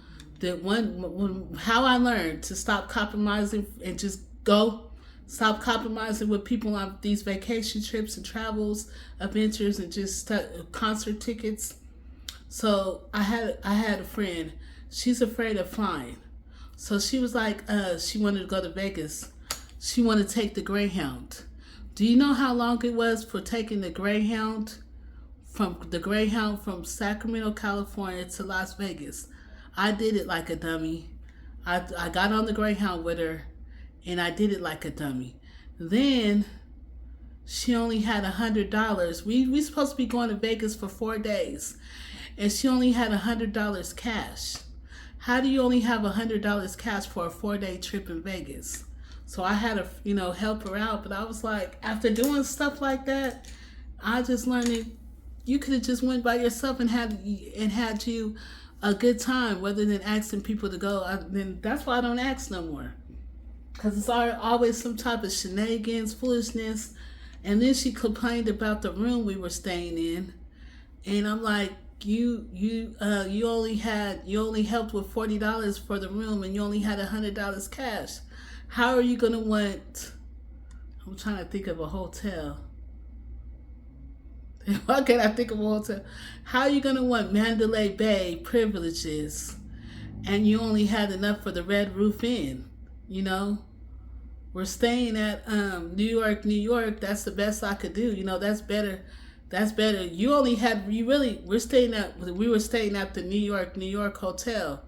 How I learned to stop compromising and just go. Stop compromising with people on these vacation trips and travels, adventures, and just concert tickets. So I had a friend. She's afraid of flying. So she was like, she wanted to go to Vegas. She wanted to take the Greyhound. Do you know how long it was for taking the Greyhound from Sacramento, California to Las Vegas? I did it like a dummy. I got on the Greyhound with her, and I did it like a dummy. Then she only had $100. We supposed to be going to Vegas for 4 days, and she only had $100 cash. How do you only have $100 cash for a 4-day trip in Vegas? So I had to, help her out. But I was like, after doing stuff like that, I just learned that you could have just went by yourself and had you a good time, rather than asking people to go. Then that's why I don't ask no more, because it's always some type of shenanigans, foolishness. And then she complained about the room we were staying in, and I'm like, you only helped with $40 for the room, and you only had $100 cash. How are you gonna want? I'm trying to think of a hotel. Why can't I think of a hotel? How are you gonna want Mandalay Bay privileges, and you only had enough for the Red Roof Inn? We're staying at New York. That's the best I could do. That's better. That's better. We were staying at the New York hotel.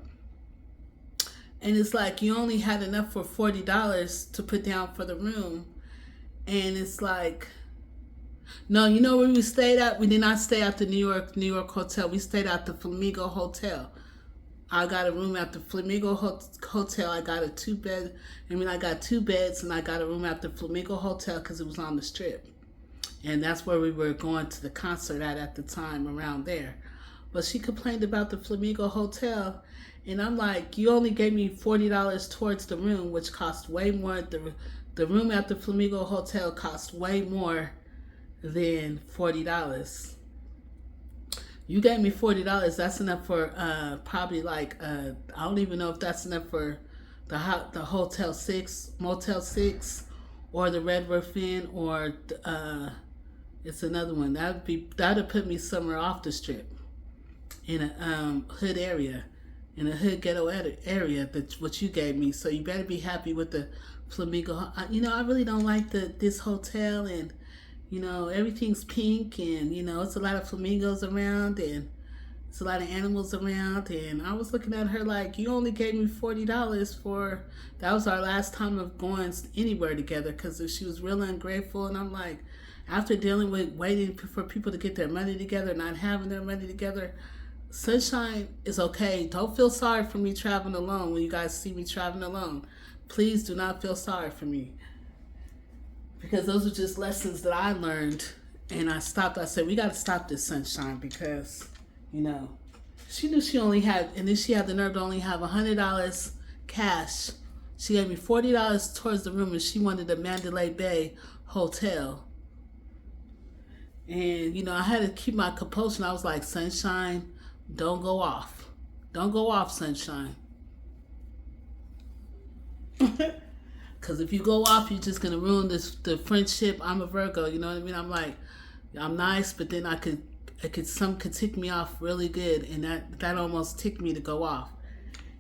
And it's like you only had enough for $40 to put down for the room. And it's like, no, where we stayed at? We did not stay at the New York hotel. We stayed at the Flamingo Hotel. I got a room at the Flamingo Hotel. I got I got 2 beds, and I got a room at the Flamingo Hotel because it was on the Strip. And that's where we were going to the concert at the time, around there. But she complained about the Flamingo Hotel, and I'm like, you only gave me $40 towards the room, which cost way more. The room at the Flamingo Hotel cost way more than $40. You gave me $40. That's enough for probably like I don't even know if that's enough for the Hotel 6, Motel 6, or the Red Roof Inn, or it's another one. That'd put me somewhere off the Strip, in a hood area, in a hood ghetto area. That's what you gave me. So you better be happy with the Flamingo. I really don't like this hotel, and everything's pink, and it's a lot of flamingos around, and it's a lot of animals around. And I was looking at her like, you only gave me $40 for, that was our last time of going anywhere together, because she was real ungrateful. And I'm like, after dealing with waiting for people to get their money together, not having their money together, Sunshine is okay. Don't feel sorry for me traveling alone. When you guys see me traveling alone, please do not feel sorry for me, because those are just lessons that I learned. And I stopped. I said, we got to stop this, Sunshine, because she knew she only had, and then she had the nerve to only have $100 cash. She gave me $40 towards the room, and she wanted a Mandalay Bay hotel. And I had to keep my composure. I was like, Sunshine, don't go off. Don't go off, Sunshine. Because if you go off, you're just going to ruin the friendship. I'm a Virgo, you know what I mean? I'm like, I'm nice, but then some could tick me off really good, and that almost ticked me to go off.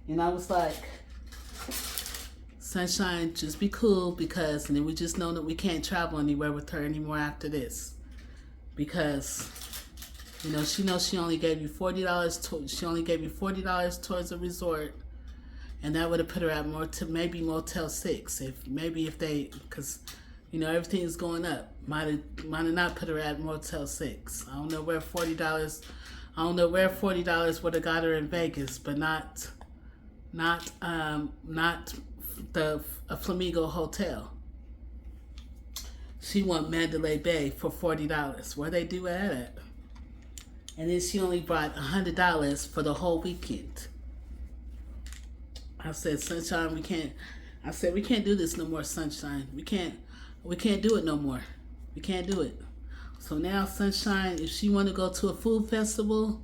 And I was like, Sunshine, just be cool because, and then we just know that we can't travel anywhere with her anymore after this. Because, you know she only gave you $40. She only gave you $40 towards a resort, and that would have put her at maybe Motel 6. If they, because you know everything's going up. Might have not put her at Motel 6. I don't know where $40. I don't know where $40 would have got her in Vegas, but not the Flamingo Hotel. She went Mandalay Bay for $40. Where they do that at? And then she only brought $100 for the whole weekend. I said, Sunshine, we can't. I said, we can't do this no more, Sunshine. We can't do it no more. We can't do it. So now, Sunshine, if she want to go to a food festival,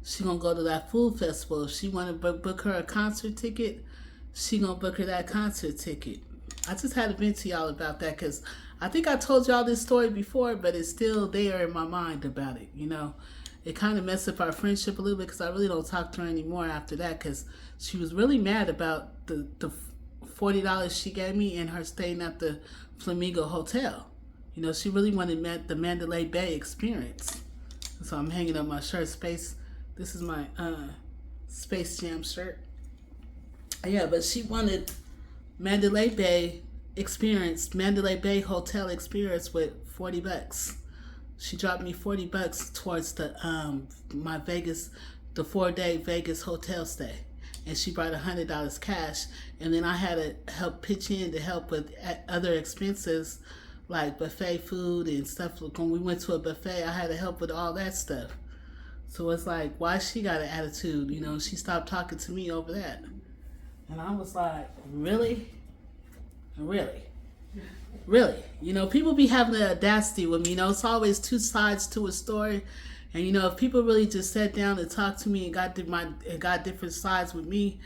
she gonna go to that food festival. If she want to book her a concert ticket, she gonna book her that concert ticket. I just had to vent to y'all about that because I think I told y'all this story before, but it's still there in my mind about it. You know, it kind of messed up our friendship a little bit because I really don't talk to her anymore after that because she was really mad about the $40 she gave me and her staying at the Flamingo Hotel. You know, she really wanted the Mandalay Bay experience. So I'm hanging up my shirt. This is my Space Jam shirt. Yeah, but she wanted Mandalay Bay Hotel experience with $40. She dropped me $40 towards the the 4-day Vegas hotel stay, and she brought $100 cash, and then I had to help pitch in to help with other expenses like buffet food and stuff. When we went to a buffet, I had to help with all that stuff. So it's like, why she got an attitude? You know, she stopped talking to me over that. And I was like, really? You know, people be having the audacity with me. You know, it's always two sides to a story. And, you know, if people really just sat down and talked to me and got different sides with me,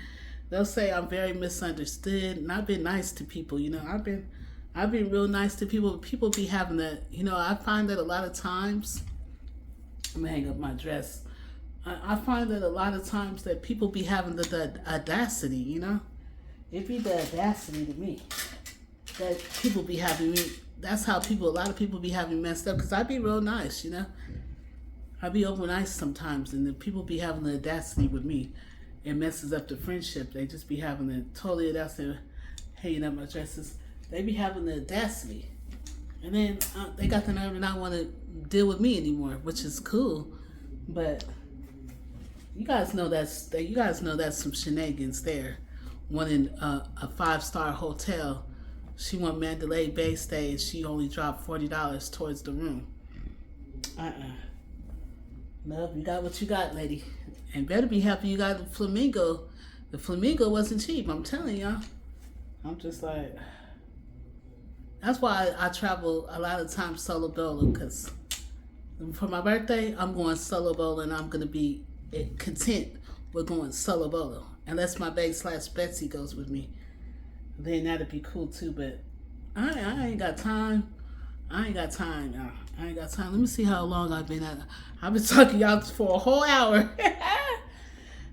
they'll say I'm very misunderstood. And I've been nice to people, you know. I've been real nice to people. People be having that, you know, I find that a lot of times, I'm going to hang up my dress. I find that a lot of times that people be having the audacity, you know. It be the audacity to me that people be having me. That's how a lot of people be having messed up because I be real nice, you know. I be over nice sometimes, and the people be having the audacity with me. It messes up the friendship. They just be having the totally audacity, hanging up my dresses. They be having the audacity. And then they got the nerve to not want to deal with me anymore, which is cool. But you guys know that's some shenanigans there. One in a 5-star hotel. She went Mandalay Bay stay and she only dropped $40 towards the room. Love, you got what you got, lady. And better be happy you got the Flamingo. The Flamingo wasn't cheap, I'm telling y'all. I'm just like, that's why I travel a lot of times solo bowling, because for my birthday, I'm going solo bowling. I'm going to be content with going solo bowling. Unless my babe/Betsy goes with me. Then that'd be cool too, but I ain't got time. I ain't got time, y'all. I ain't got time. Let me see how long I've been at. I've been talking y'all for a whole hour.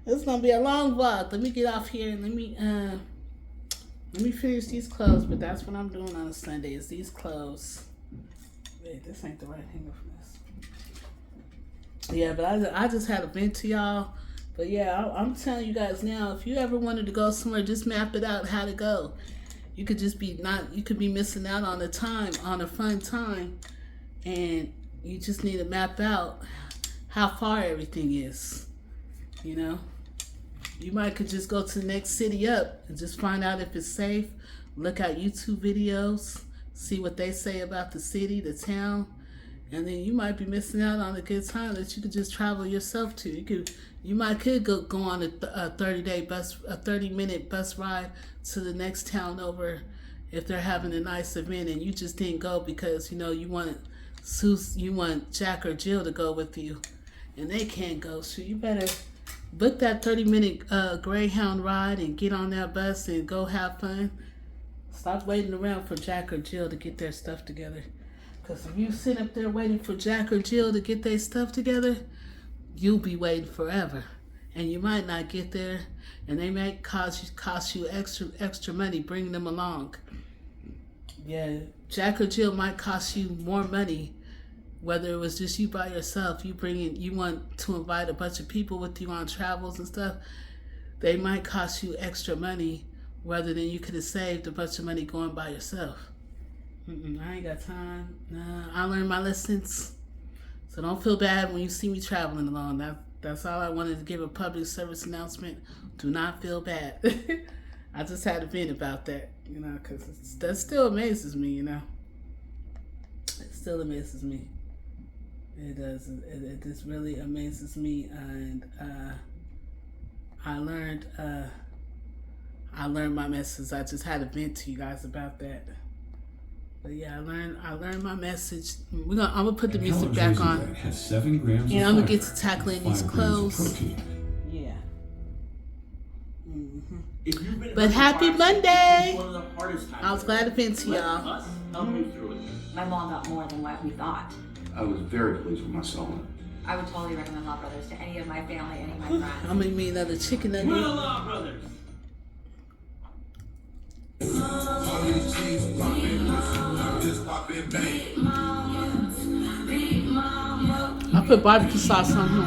It's going to be a long vlog. Let me get off here and let me finish these clothes, but that's what I'm doing on a Sunday is these clothes. Wait, this ain't the right hanger for this. Yeah, but I just had a vent to y'all. But yeah, I'm telling you guys now, if you ever wanted to go somewhere, just map it out how to go. You could just be missing out on a fun time, and you just need to map out how far everything is. You know, you could just go to the next city up and just find out if it's safe. Look at YouTube videos, see what they say about the city, the town, and then you might be missing out on a good time that you could just travel yourself to. You could go on a 30-minute bus ride to the next town over if they're having a nice event, and you just didn't go because you want Jack or Jill to go with you, and they can't go. So you better book that 30-minute Greyhound ride and get on that bus and go have fun. Stop waiting around for Jack or Jill to get their stuff together. Because if you sit up there waiting for Jack or Jill to get their stuff together, you'll be waiting forever. and you might not get there, and they might cost you extra money bringing them along. Yeah, Jack or Jill might cost you more money, whether it was just you by yourself. You want to invite a bunch of people with you on travels and stuff. They might cost you extra money, rather than you could have saved a bunch of money going by yourself. I ain't got time. Nah, I learned my lessons. So don't feel bad when you see me traveling along. That's all I wanted to give a public service announcement. Do not feel bad. I just had to vent about that, because that still amazes me, It still amazes me. It does. It just really amazes me, and I learned my message. I just had to vent to you guys about that. But yeah, I learned my message. I'm gonna put the music back on, has 7 grams and of I'm gonna fiber, get to tackling these 5 grams of clothes. protein. Yeah. If you've been But hurt happy before, Monday! it's one of the hardest times. I was glad to vent to Let y'all. us help you through it. My mom got more than what we thought. I was very pleased with myself. I would totally recommend Law Brothers to any of my family, any of my friends. I'm gonna make another chicken We're the nugget. Law Brothers. All these cheese popping, I'm just popping bang. I put barbecue sauce on here.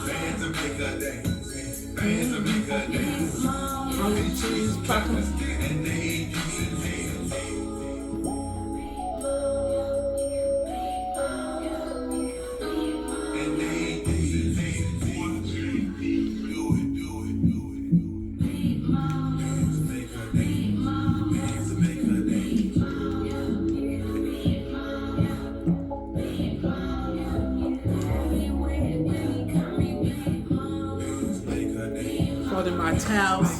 Bands to make a dance. Bands to make a dance. All the cheese popping. And they ain't using hands. And they ain't using hands. Do it, do it, do it. Bands to make a dance. Bands to make a dance. Bands to make a dance. Folding my towels.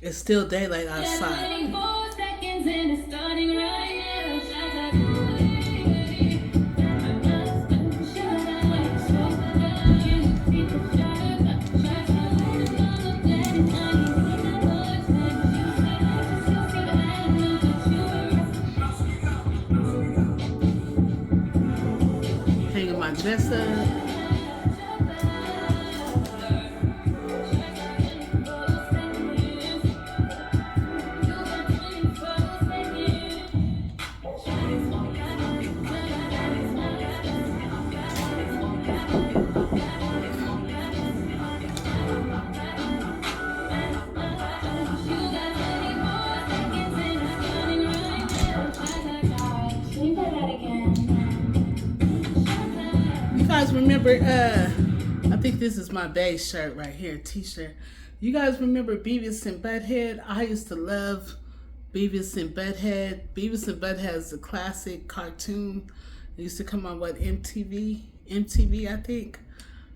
It's still daylight outside. 4 seconds and it's starting right now. Hanging my dress up. You guys remember, I think this is my beige shirt right here, t-shirt. You guys remember Beavis and Butthead? I used to love Beavis and Butthead. Beavis and Butthead is a classic cartoon. It used to come on, MTV, I think.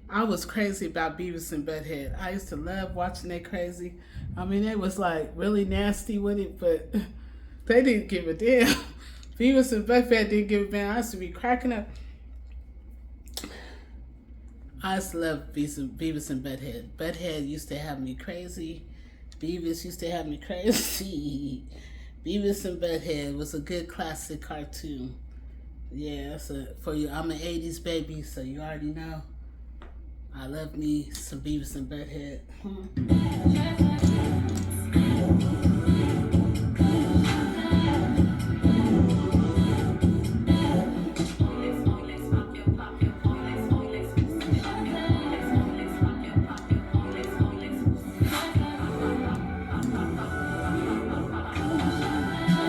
I was crazy about Beavis and Butthead. I used to love watching that crazy. I mean, they was like really nasty with it, but they didn't give a damn. Beavis and Butthead didn't give a damn. I used to be cracking up. I used to love Beavis and Butthead. Butthead used to have me crazy. Beavis used to have me crazy. Beavis and Butthead was a good classic cartoon. Yeah, for you. I'm an 80s baby, so you already know. I love me some Beavis and Butthead.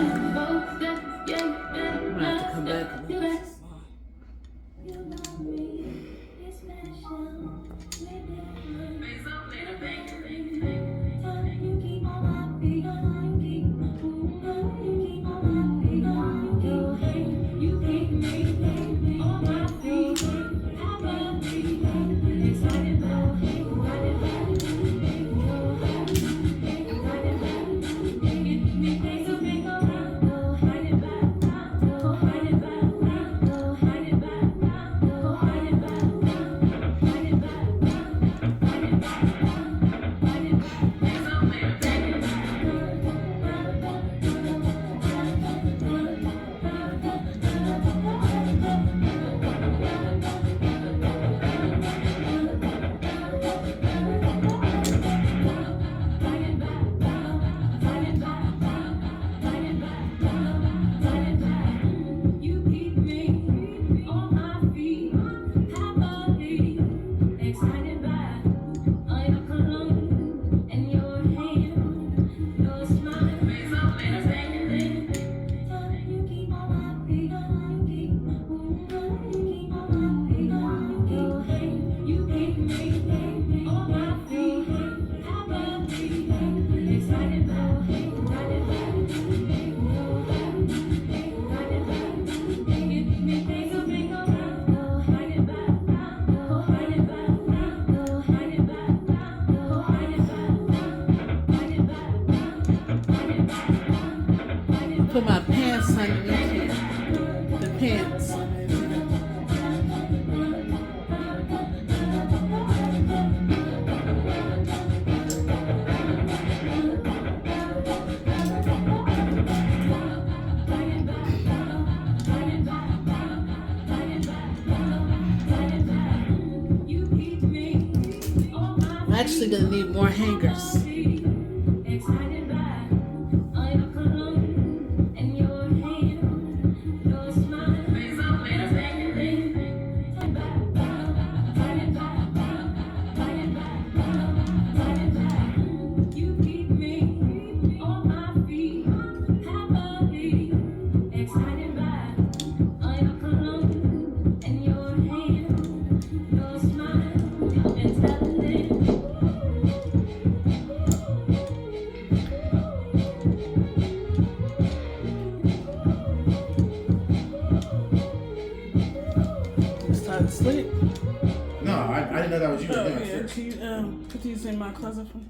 I'm gonna have to come back and watch this song. pants. I'm actually gonna need more hangers. Started to sleep. No, I didn't know that was you. Oh, Yeah, yeah. Can you put these in my closet for me?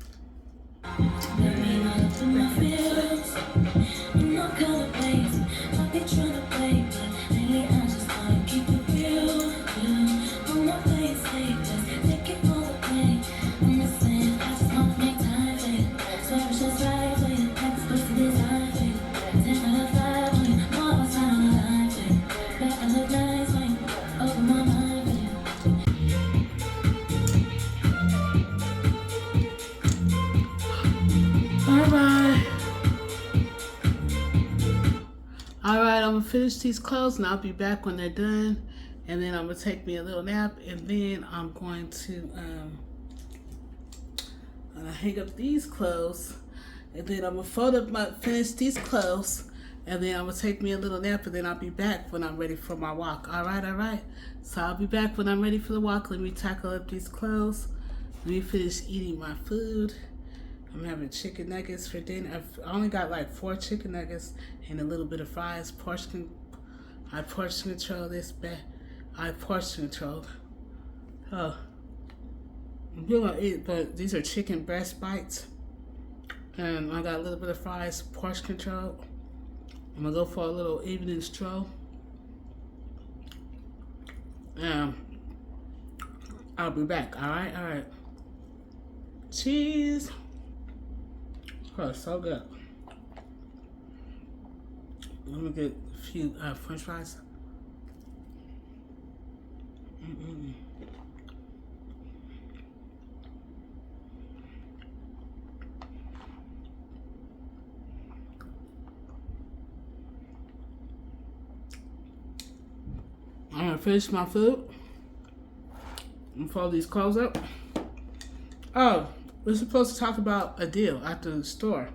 Alright, I'm gonna finish these clothes and I'll be back when they're done. And then I'm gonna take me a little nap, and then I'm going to hang up these clothes, and then I'm gonna finish these clothes, and then I'm gonna take me a little nap, and then I'll be back when I'm ready for my walk. Alright. So I'll be back when I'm ready for the walk. Let me tackle up these clothes. Let me finish eating my food. I'm having chicken nuggets for dinner. I only got like 4 chicken nuggets and a little bit of fries. I portion control this bad. I portion control. Oh, I'm gonna eat, but these are chicken breast bites, and I got a little bit of fries. Portion control. I'm gonna go for a little evening stroll. I'll be back. All right. Cheese. Oh, so good. Let me get a few French fries. I'm gonna finish my food and fold these clothes up. Oh, we're supposed to talk about a deal at the store.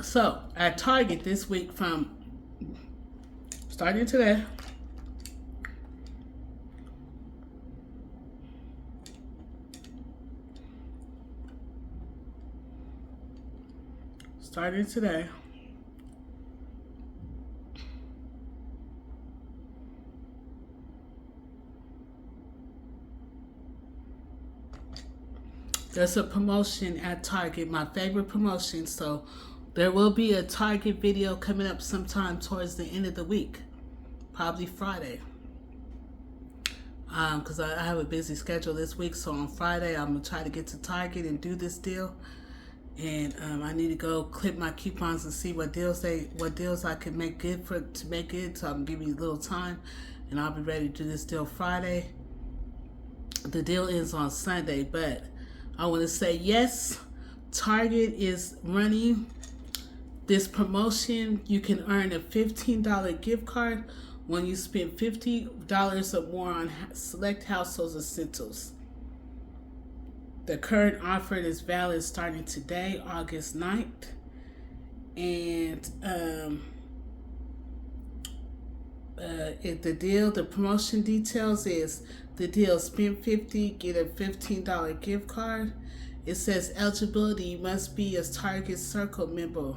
So, at Target this week, from starting today, there's a promotion at Target, my favorite promotion. So there will be a Target video coming up sometime towards the end of the week, probably Friday. Because I have a busy schedule this week, so on Friday I'm gonna try to get to Target and do this deal. And I need to go clip my coupons and see what deals I can make good to make good. So I'm giving you a little time, and I'll be ready to do this deal Friday. The deal ends on Sunday, but I want to say yes, Target is running this promotion. You can earn a $15 gift card when you spend $50 or more on select household essentials. The current offer is valid starting today, August 9th. And the promotion details is the deal: spend $50, get a $15 gift card. It says eligibility: you must be a Target Circle member,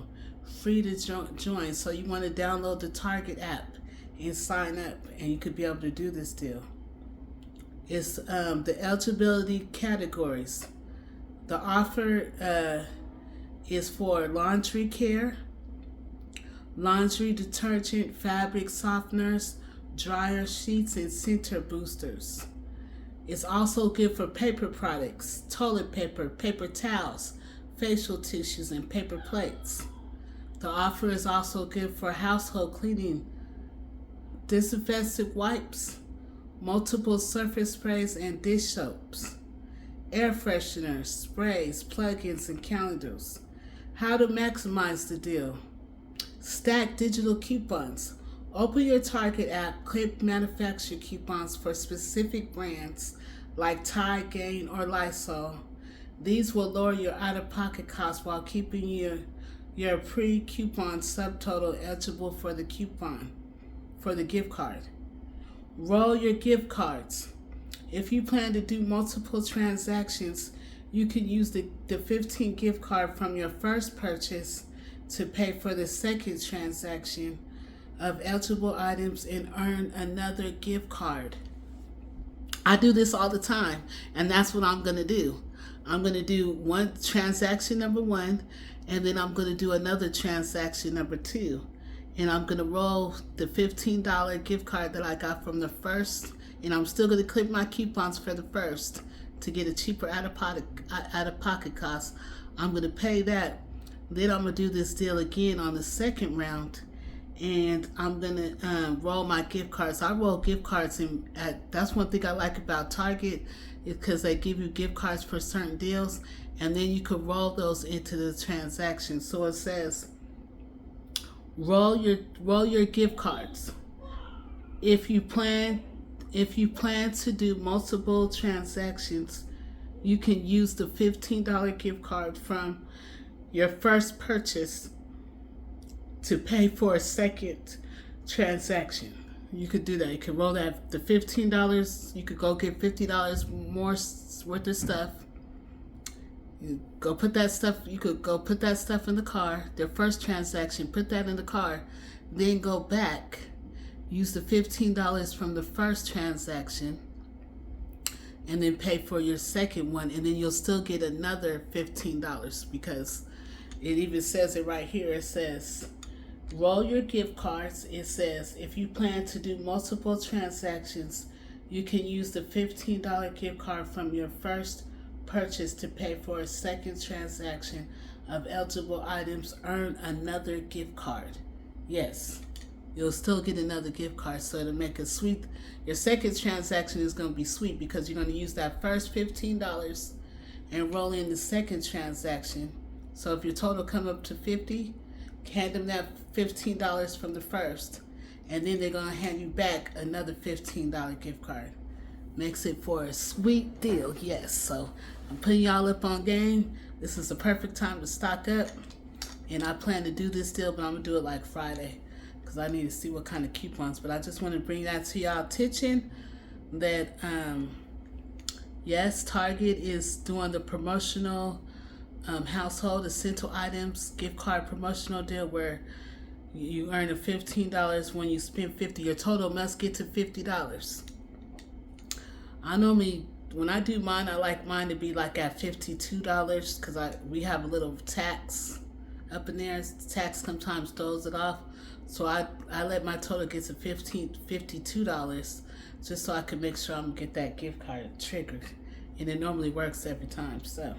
free to join. So you want to download the Target app and sign up, and you could be able to do this deal. It's the eligibility categories. The offer is for laundry care, laundry detergent, fabric softeners, dryer sheets, and center boosters. It's also good for paper products, toilet paper, paper towels, facial tissues, and paper plates. The offer is also good for household cleaning, disinfectant wipes, multiple surface sprays, and dish soaps, air fresheners, sprays, plugins, and calendars. How to maximize the deal. Stack digital coupons. Open your Target app, click manufacturer coupons for specific brands like Tide, Gain, or Lysol. These will lower your out-of-pocket costs while keeping your pre-coupon subtotal eligible for the gift card. Roll your gift cards. If you plan to do multiple transactions, you can use the 15 gift card from your first purchase to pay for the second transaction of eligible items and earn another gift card. I do this all the time, and that's what I'm going to do. I'm going to do one transaction number 1, and then I'm going to do another transaction number 2. And I'm going to roll the $15 gift card that I got from the first, and I'm still going to clip my coupons for the first to get a cheaper out-of-pocket cost. I'm going to pay that. Then I'm going to do this deal again on the second round, and I'm going to roll my gift cards. I roll gift cards, and that's one thing I like about Target, is because they give you gift cards for certain deals, and then you can roll those into the transaction. So it says, roll your gift cards. If you plan to do multiple transactions, you can use the $15 gift card from your first purchase to pay for a second transaction. You could do that. You could roll that the $15. You could go get $50 more worth of stuff. You could go put that stuff in the car. Their first transaction, put that in the car. Then go back, use the $15 from the first transaction, and then pay for your second one, and then you'll still get another $15 because it even says it right here. It says, roll your gift cards. It says, if you plan to do multiple transactions, you can use the $15 gift card from your first purchase to pay for a second transaction of eligible items. Earn another gift card. Yes, you'll still get another gift card, so it'll make it sweet. Your second transaction is going to be sweet because you're going to use that first $15 and roll in the second transaction. So if your total come up to $50, hand them that $15 from the first, and then they're going to hand you back another $15 gift card. Makes it for a sweet deal, yes. So I'm putting y'all up on game. This is the perfect time to stock up, and I plan to do this deal, but I'm going to do it like Friday because I need to see what kind of coupons. But I just want to bring that to y'all attention that, yes, Target is doing the promotional household essential items gift card promotional deal where you earn a $15 when you spend $50. Your total must get to $50. I normally, when I do mine, I like mine to be like at $52 because we have a little tax up in there. Tax sometimes throws it off. So I let my total get to $52 just so I can make sure I'm going to get that gift card triggered. And it normally works every time. So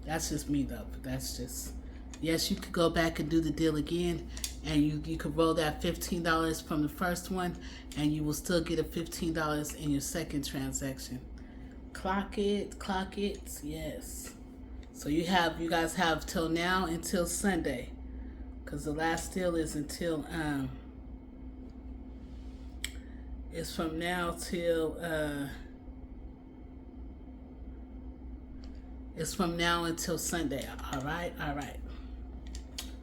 that's just me though. But that's just, yes, you could go back and do the deal again. And you could roll that $15 from the first one, and you will still get a $15 in your second transaction. Clock it, yes. So you guys have till now until Sunday, because the last deal is until it's from now till it's from now until Sunday. All right.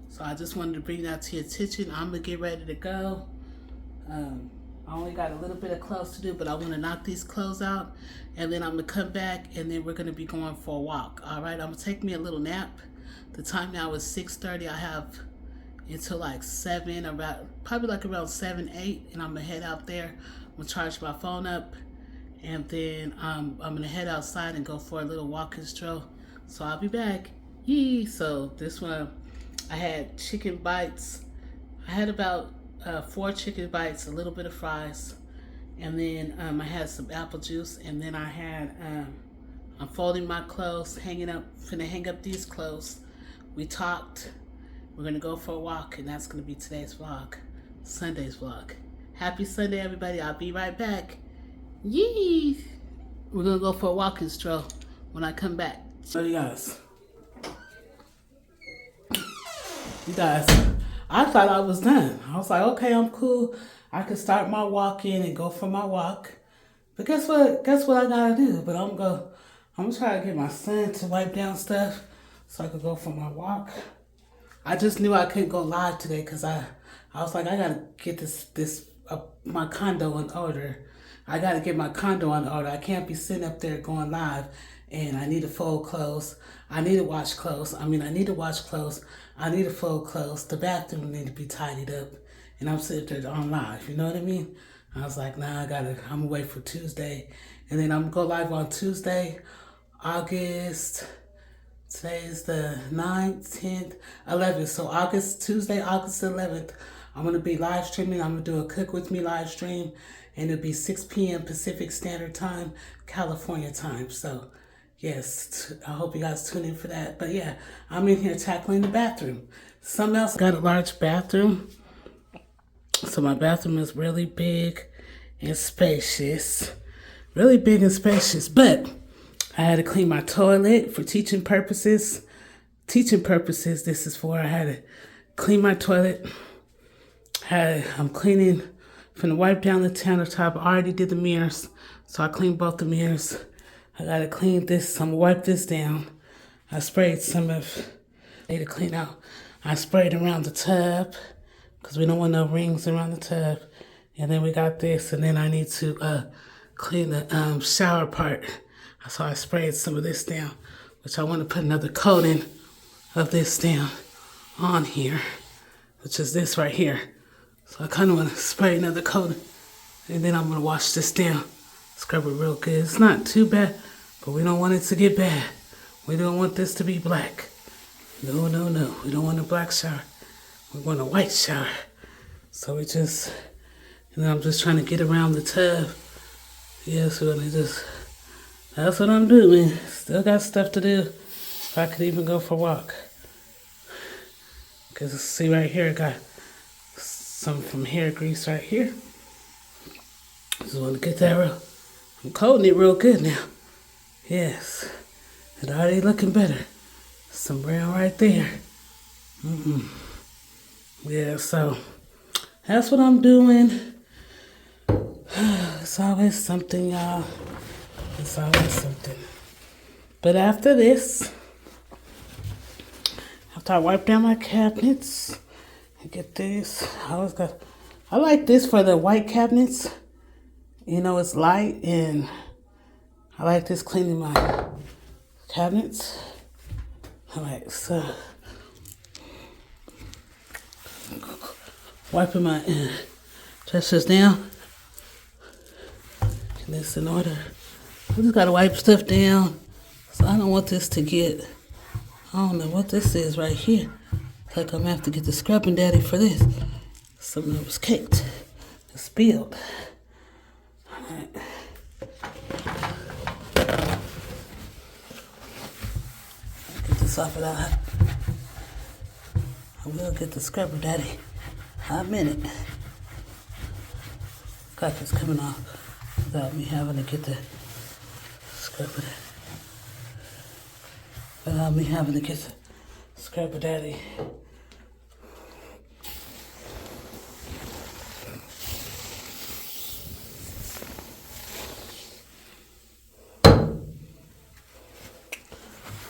So I just wanted to bring that to your attention. I'm going to get ready to go. I only got a little bit of clothes to do, but I want to knock these clothes out. And then I'm going to come back, and then we're going to be going for a walk. All right, I'm going to take me a little nap. The time now is 6:30. I have until like 7, probably like around 7, 8, and I'm gonna head out there. I'm gonna charge my phone up, and then I'm gonna head outside and go for a little walking stroll. So I'll be back. Yee! So this one, I had chicken bites. I had about 4 chicken bites, a little bit of fries, and then I had some apple juice, and then I had I'm folding my clothes, finna hang up these clothes. We talked. We're gonna go for a walk, and that's gonna be today's vlog, Sunday's vlog. Happy Sunday, everybody. I'll be right back. Yee! We're gonna go for a walking stroll when I come back. So you guys, I thought I was done. I was like, okay, I'm cool. I can start my walk in and go for my walk. But guess what? Guess what I gotta do? But I'm gonna try to get my son to wipe down stuff so I could go for my walk. I just knew I couldn't go live today because I was like, I gotta get my condo in order. I gotta get my condo in order. I can't be sitting up there going live, and I need to fold clothes. I need to wash clothes. I need to wash clothes. I need to fold clothes. The bathroom need to be tidied up, and I'm sitting there on live. You know what I mean? I was like, nah, I'm gonna wait for Tuesday, and then I'm gonna go live on Tuesday, today's the 9th, 10th, 11th. So Tuesday, August 11th, I'm going to be live streaming. I'm going to do a Cook With Me live stream, and it'll be 6 p.m. Pacific Standard Time, California time. So, yes, I hope you guys tune in for that. But, yeah, I'm in here tackling the bathroom. Something else, got a large bathroom. So my bathroom is really big and spacious. Really big and spacious, but I had to clean my toilet for teaching purposes. This is for. I had to clean my toilet. I'm cleaning, finna wipe down the countertop. I already did the mirrors, so I cleaned both the mirrors. I gotta clean this. I'm gonna wipe this down. I sprayed need to clean out. I sprayed around the tub because we don't want no rings around the tub. And then we got this, and then I need to clean the shower part. So I sprayed some of this down, which I want to put another coating of this down on here, which is this right here. So I kind of want to spray another coating, and then I'm going to wash this down, scrub it real good. It's not too bad, but we don't want it to get bad. We don't want this to be black. No. We don't want a black shower. We want a white shower. So and then I'm just trying to get around the tub. Yeah, so that's what I'm doing. Still got stuff to do. If I could even go for a walk. Because see right here, I got some from hair grease right here. Just want to get that I'm coating it real good now. Yes. It's already looking better. Some brown right there. Yeah, so that's what I'm doing. It's always something, y'all. It's always something. But after this, after I wipe down my cabinets, I get this. I like this for the white cabinets. You know, it's light, and I like this cleaning my cabinets. Alright, so wiping my dressers down. Get this in order. We just gotta wipe stuff down. So I don't want this to get, I don't know what this is right here. It's like I'm gonna have to get the scrubbing daddy for this. Something that was caked, spilled. Alright. Get this off of that. I will get the scrubber daddy. A minute. Got this coming off without me having to get the scrubber. Without me having to get the scrubber daddy.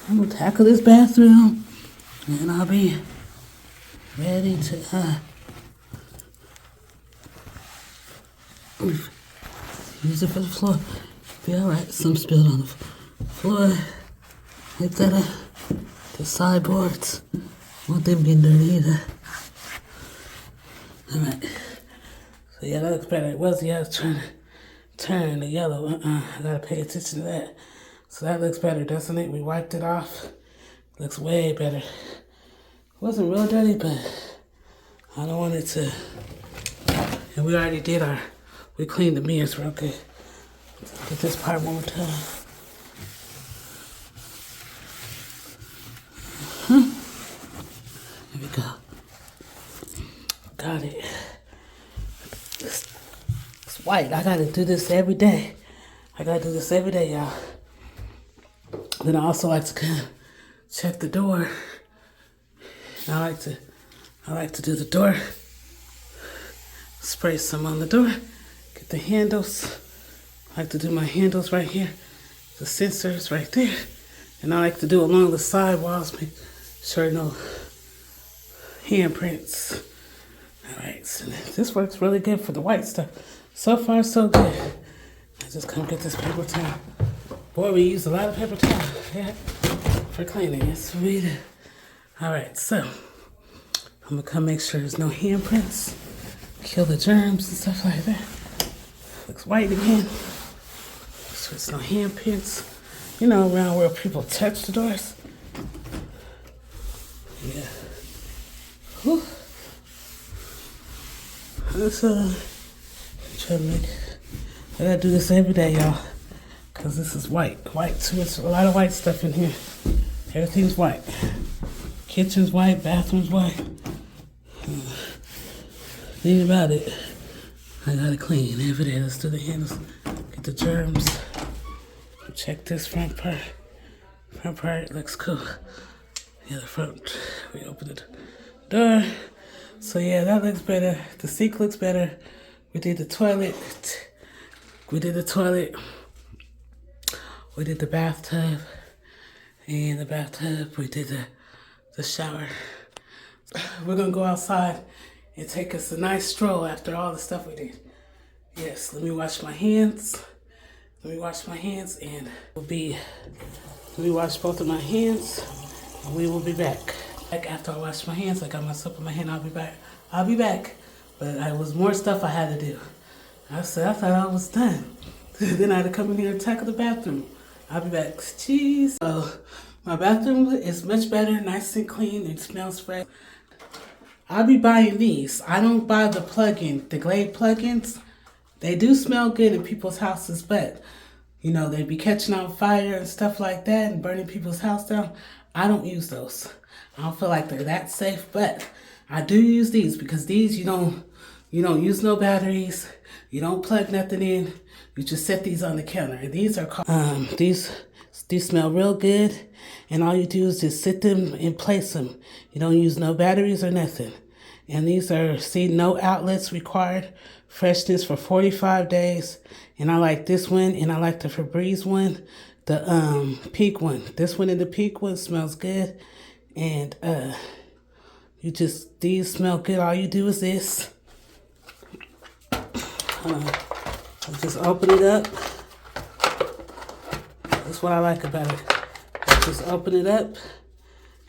I'm gonna tackle this bathroom, and I'll be ready to use it for the floor. Be alright. Some spilled on the floor. Like that. The sideboards. Want them getting dirty either. Alright. So yeah, that looks better. It was, yeah, I was trying to turn the yellow. I gotta pay attention to that. So that looks better, doesn't it? We wiped it off. Looks way better. Wasn't real dirty, but I don't want it to. And we already did we cleaned the mirrors real good. Get this part one more time. Here we go. Got it. It's white. I gotta do this every day. Y'all. Then I also like to kind of check the door. I like to do the door. Spray some on the door. Get the handles. I like to do my handles right here. The sensors right there. And I like to do along the side walls. Make sure no handprints. Alright, so this works really good for the white stuff. So far, so good. I just come get this paper towel. Boy, we use a lot of paper towel, yeah, for cleaning. Yes, we do. Alright, so I'm gonna come make sure there's no handprints. Kill the germs and stuff like that. Looks white again. So there's no handprints. You know, around where people touch the doors. Yeah. Whew. Let's try to make. I gotta do this every day, y'all, cause this is white. White too. It's a lot of white stuff in here. Everything's white. Kitchen's white. Bathroom's white. Thing about it, I gotta clean every day. Let's do the handles. Get the germs. Check this front part. Front part looks cool. Yeah, the front. We open the door. So yeah, that looks better. The sink looks better. We did the toilet. We did the toilet. We did the bathtub. And the bathtub, we did the shower. We're gonna go outside and take us a nice stroll after all the stuff we did. Yes, let me wash my hands. Let me wash my hands and let me wash both of my hands and we will be back. Like after I wash my hands, I got my soap in my hand, I'll be back. But there was more stuff I had to do. I thought I was done. Then I had to come in here and tackle the bathroom. I'll be back. Jeez. So my bathroom is much better, nice and clean, it smells fresh. I'll be buying these. I don't buy the plug-in, the Glade plug-ins. They do smell good in people's houses, but you know, they be catching on fire and stuff like that and burning people's house down. I don't use those. I don't feel like they're that safe, but I do use these because these you don't use no batteries. You don't plug nothing in. You just set these on the counter. And these are called, these smell real good. And all you do is just sit them and place them. You don't use no batteries or nothing. And these are, no outlets required. Freshness for 45 days. And I like this one, and I like the Febreze one, the Peak one. This one and the Peak one smells good. And these smell good. All you do is this. Just open it up. That's what I like about it. Just open it up,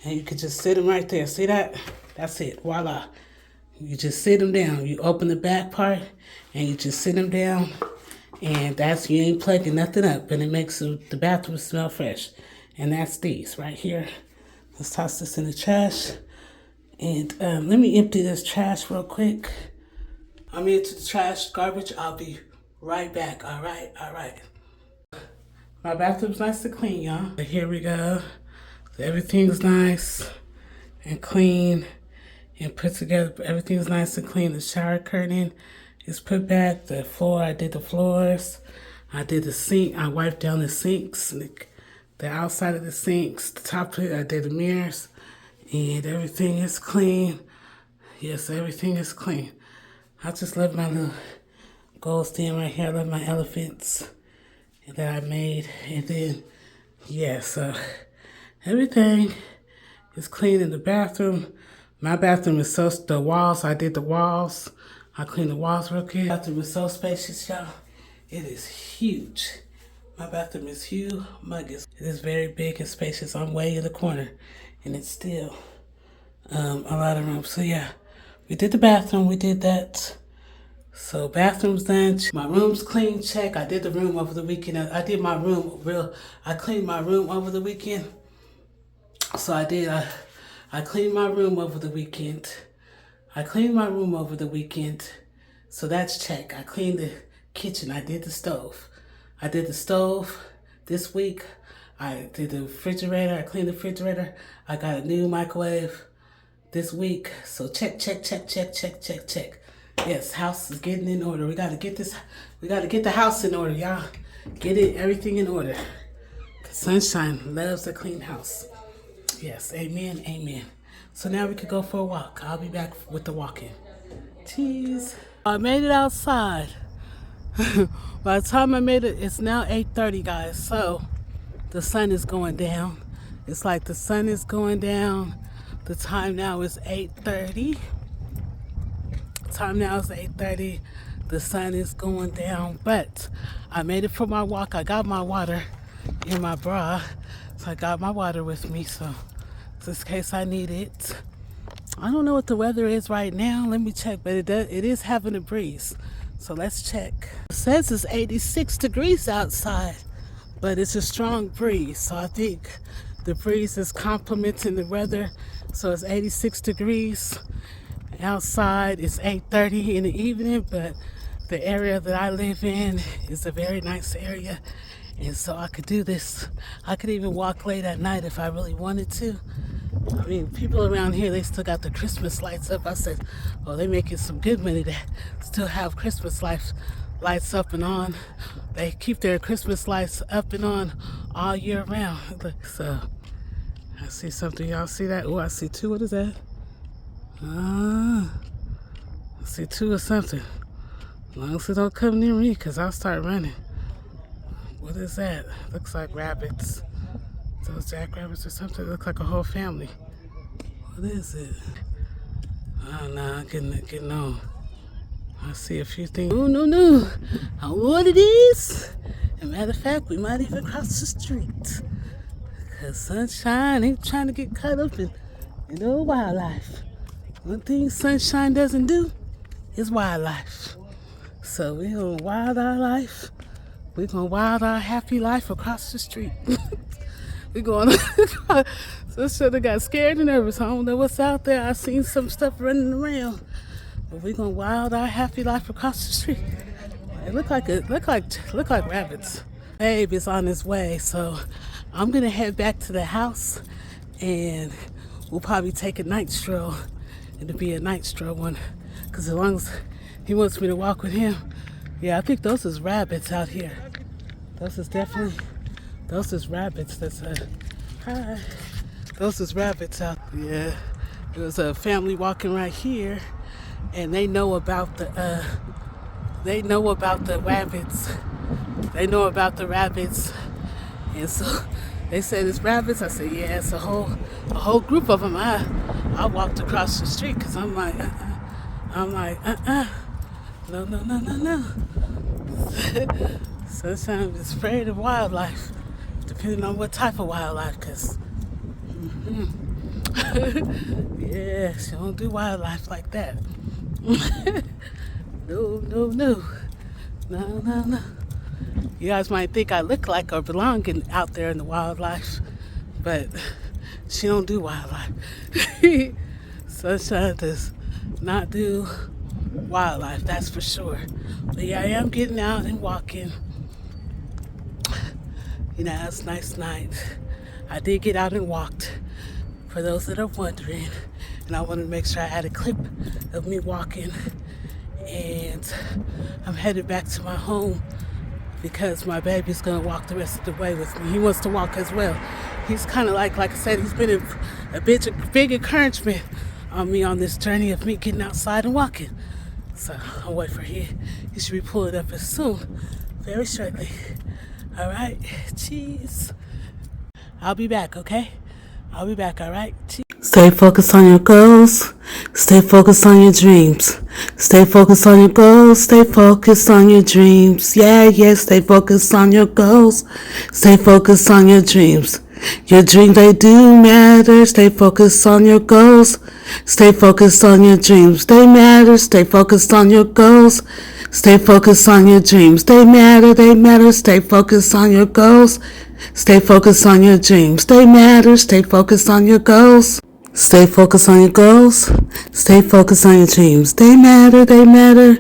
and you can just sit them right there. See that? That's it. Voila. You just sit them down. You open the back part, and you just sit them down, and you ain't plugging nothing up, and it makes the bathroom smell fresh. And that's these right here. Let's toss this in the trash. And let me empty this trash real quick. I'm into the trash, garbage. I'll be right back. All right. My bathroom's nice and clean, y'all. Here we go. So everything's nice and clean and put together. Everything's nice and clean. The shower curtain is put back. The floor, I did the floors. I did the sink. I wiped down the sinks, the outside of the sinks, the top of it. I did the mirrors, and everything is clean. Yes, everything is clean. I just love my little gold stand right here. I love my elephants that I made. And then, yeah, so everything is clean in the bathroom. My bathroom is the walls, I did the walls. I cleaned the walls real good. My bathroom is so spacious, y'all. It is huge. My bathroom is humongous. It is very big and spacious. I'm way in the corner, and it's still a lot of room. So yeah, We did the bathroom. We did that. So bathroom's done. My room's clean. Check. I did the room over the weekend. I did my room real. I cleaned my room over the weekend. So I did. I cleaned my room over the weekend. I cleaned my room over the weekend. So that's check. I cleaned the kitchen. I did the stove. I did the stove this week. I did the refrigerator. I cleaned the refrigerator. I got a new microwave this week. So check. Yes, house is getting in order. We gotta get the house in order, y'all. Get it, everything in order. 'Cause Sunshine loves a clean house. Yes, amen, amen. So now we could go for a walk. I'll be back with the walking. Cheese. I made it outside. By the time I made it, it's now 8:30, guys. So the sun is going down. It's like the sun is going down. The time now is 8:30. Time now is 8:30. The sun is going down, but I made it for my walk. I got my water in my bra, so I got my water with me. So just in case I need it. I don't know what the weather is right now. Let me check, but it is having a breeze. So let's check. It says it's 86 degrees outside, but it's a strong breeze. So I think the breeze is complementing the weather. So it's 86 degrees. Outside it's 8:30 in the evening, but the area that I live in is a very nice area, and so I could do this. I could even walk late at night if I really wanted to. I mean, people around here, they still got the Christmas lights up. I said, well, they making some good money to still have Christmas lights up and on. They keep their Christmas lights up and on all year round. Look, so I see something. Y'all see that? Oh, I see two. What is that? I see two or something. As long as it don't come near me, because I'll start running. What is that? Looks like rabbits. Those jackrabbits or something. It looks like a whole family. What is it? Oh, no, getting on. I see a few things. No. I know what it is. As a matter of fact, we might even cross the street. Because Sunshine ain't trying to get caught up in wildlife. One thing Sunshine doesn't do is wildlife. So we're going to wild our life. We're going to wild our happy life across the street. We're going to... So should have got scared and nervous. I don't know what's out there. I seen some stuff running around. But we're going to wild our happy life across the street. It look like rabbits. Babe is on his way. So I'm going to head back to the house. And we'll probably take a night stroll. It'll be a night stroll one, because as long as he wants me to walk with him. Yeah, I think those is rabbits out here. Those is rabbits. Hi. Those is rabbits out. Yeah, there's a family walking right here, and they know about the rabbits. They know about the rabbits, and so they said it's rabbits. I said, yeah, it's a whole group of them. I walked across the street because I'm like, no. Sometimes it's afraid of wildlife, depending on what type of wildlife, because, yeah, she don't do wildlife like that. No. You guys might think I look like or belong out there in the wildlife, but she don't do wildlife. Sunshine does not do wildlife, that's for sure. But yeah, I am getting out and walking. It's a nice night. I did get out and walked, for those that are wondering. And I wanted to make sure I had a clip of me walking. And I'm headed back to my home because my baby's going to walk the rest of the way with me. He wants to walk as well. He's kind of like I said, he's been a big encouragement on me on this journey of me getting outside and walking. So I'll wait for him. He should be pulling up as soon, very shortly. All right, cheese. I'll be back, okay? I'll be back, all right? Cheese. Stay focused on your goals. Stay focused on your dreams. Stay focused on your goals. Stay focused on your dreams. Yeah, stay focused on your goals. Stay focused on your dreams. Your dreams, they do matter. Stay focused on your goals. Stay focused on your dreams. They matter. Stay focused on your goals. Stay focused on your dreams. They matter. They matter. Stay focused on your goals. Stay focused on your dreams. They matter. Stay focused on your goals. Stay focused on your goals. Stay focused on your dreams. They matter. They matter.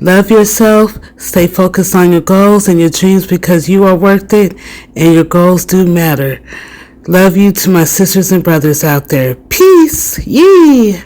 Love yourself. Stay focused on your goals and your dreams because you are worth it and your goals do matter. Love you to my sisters and brothers out there. Peace. Yee.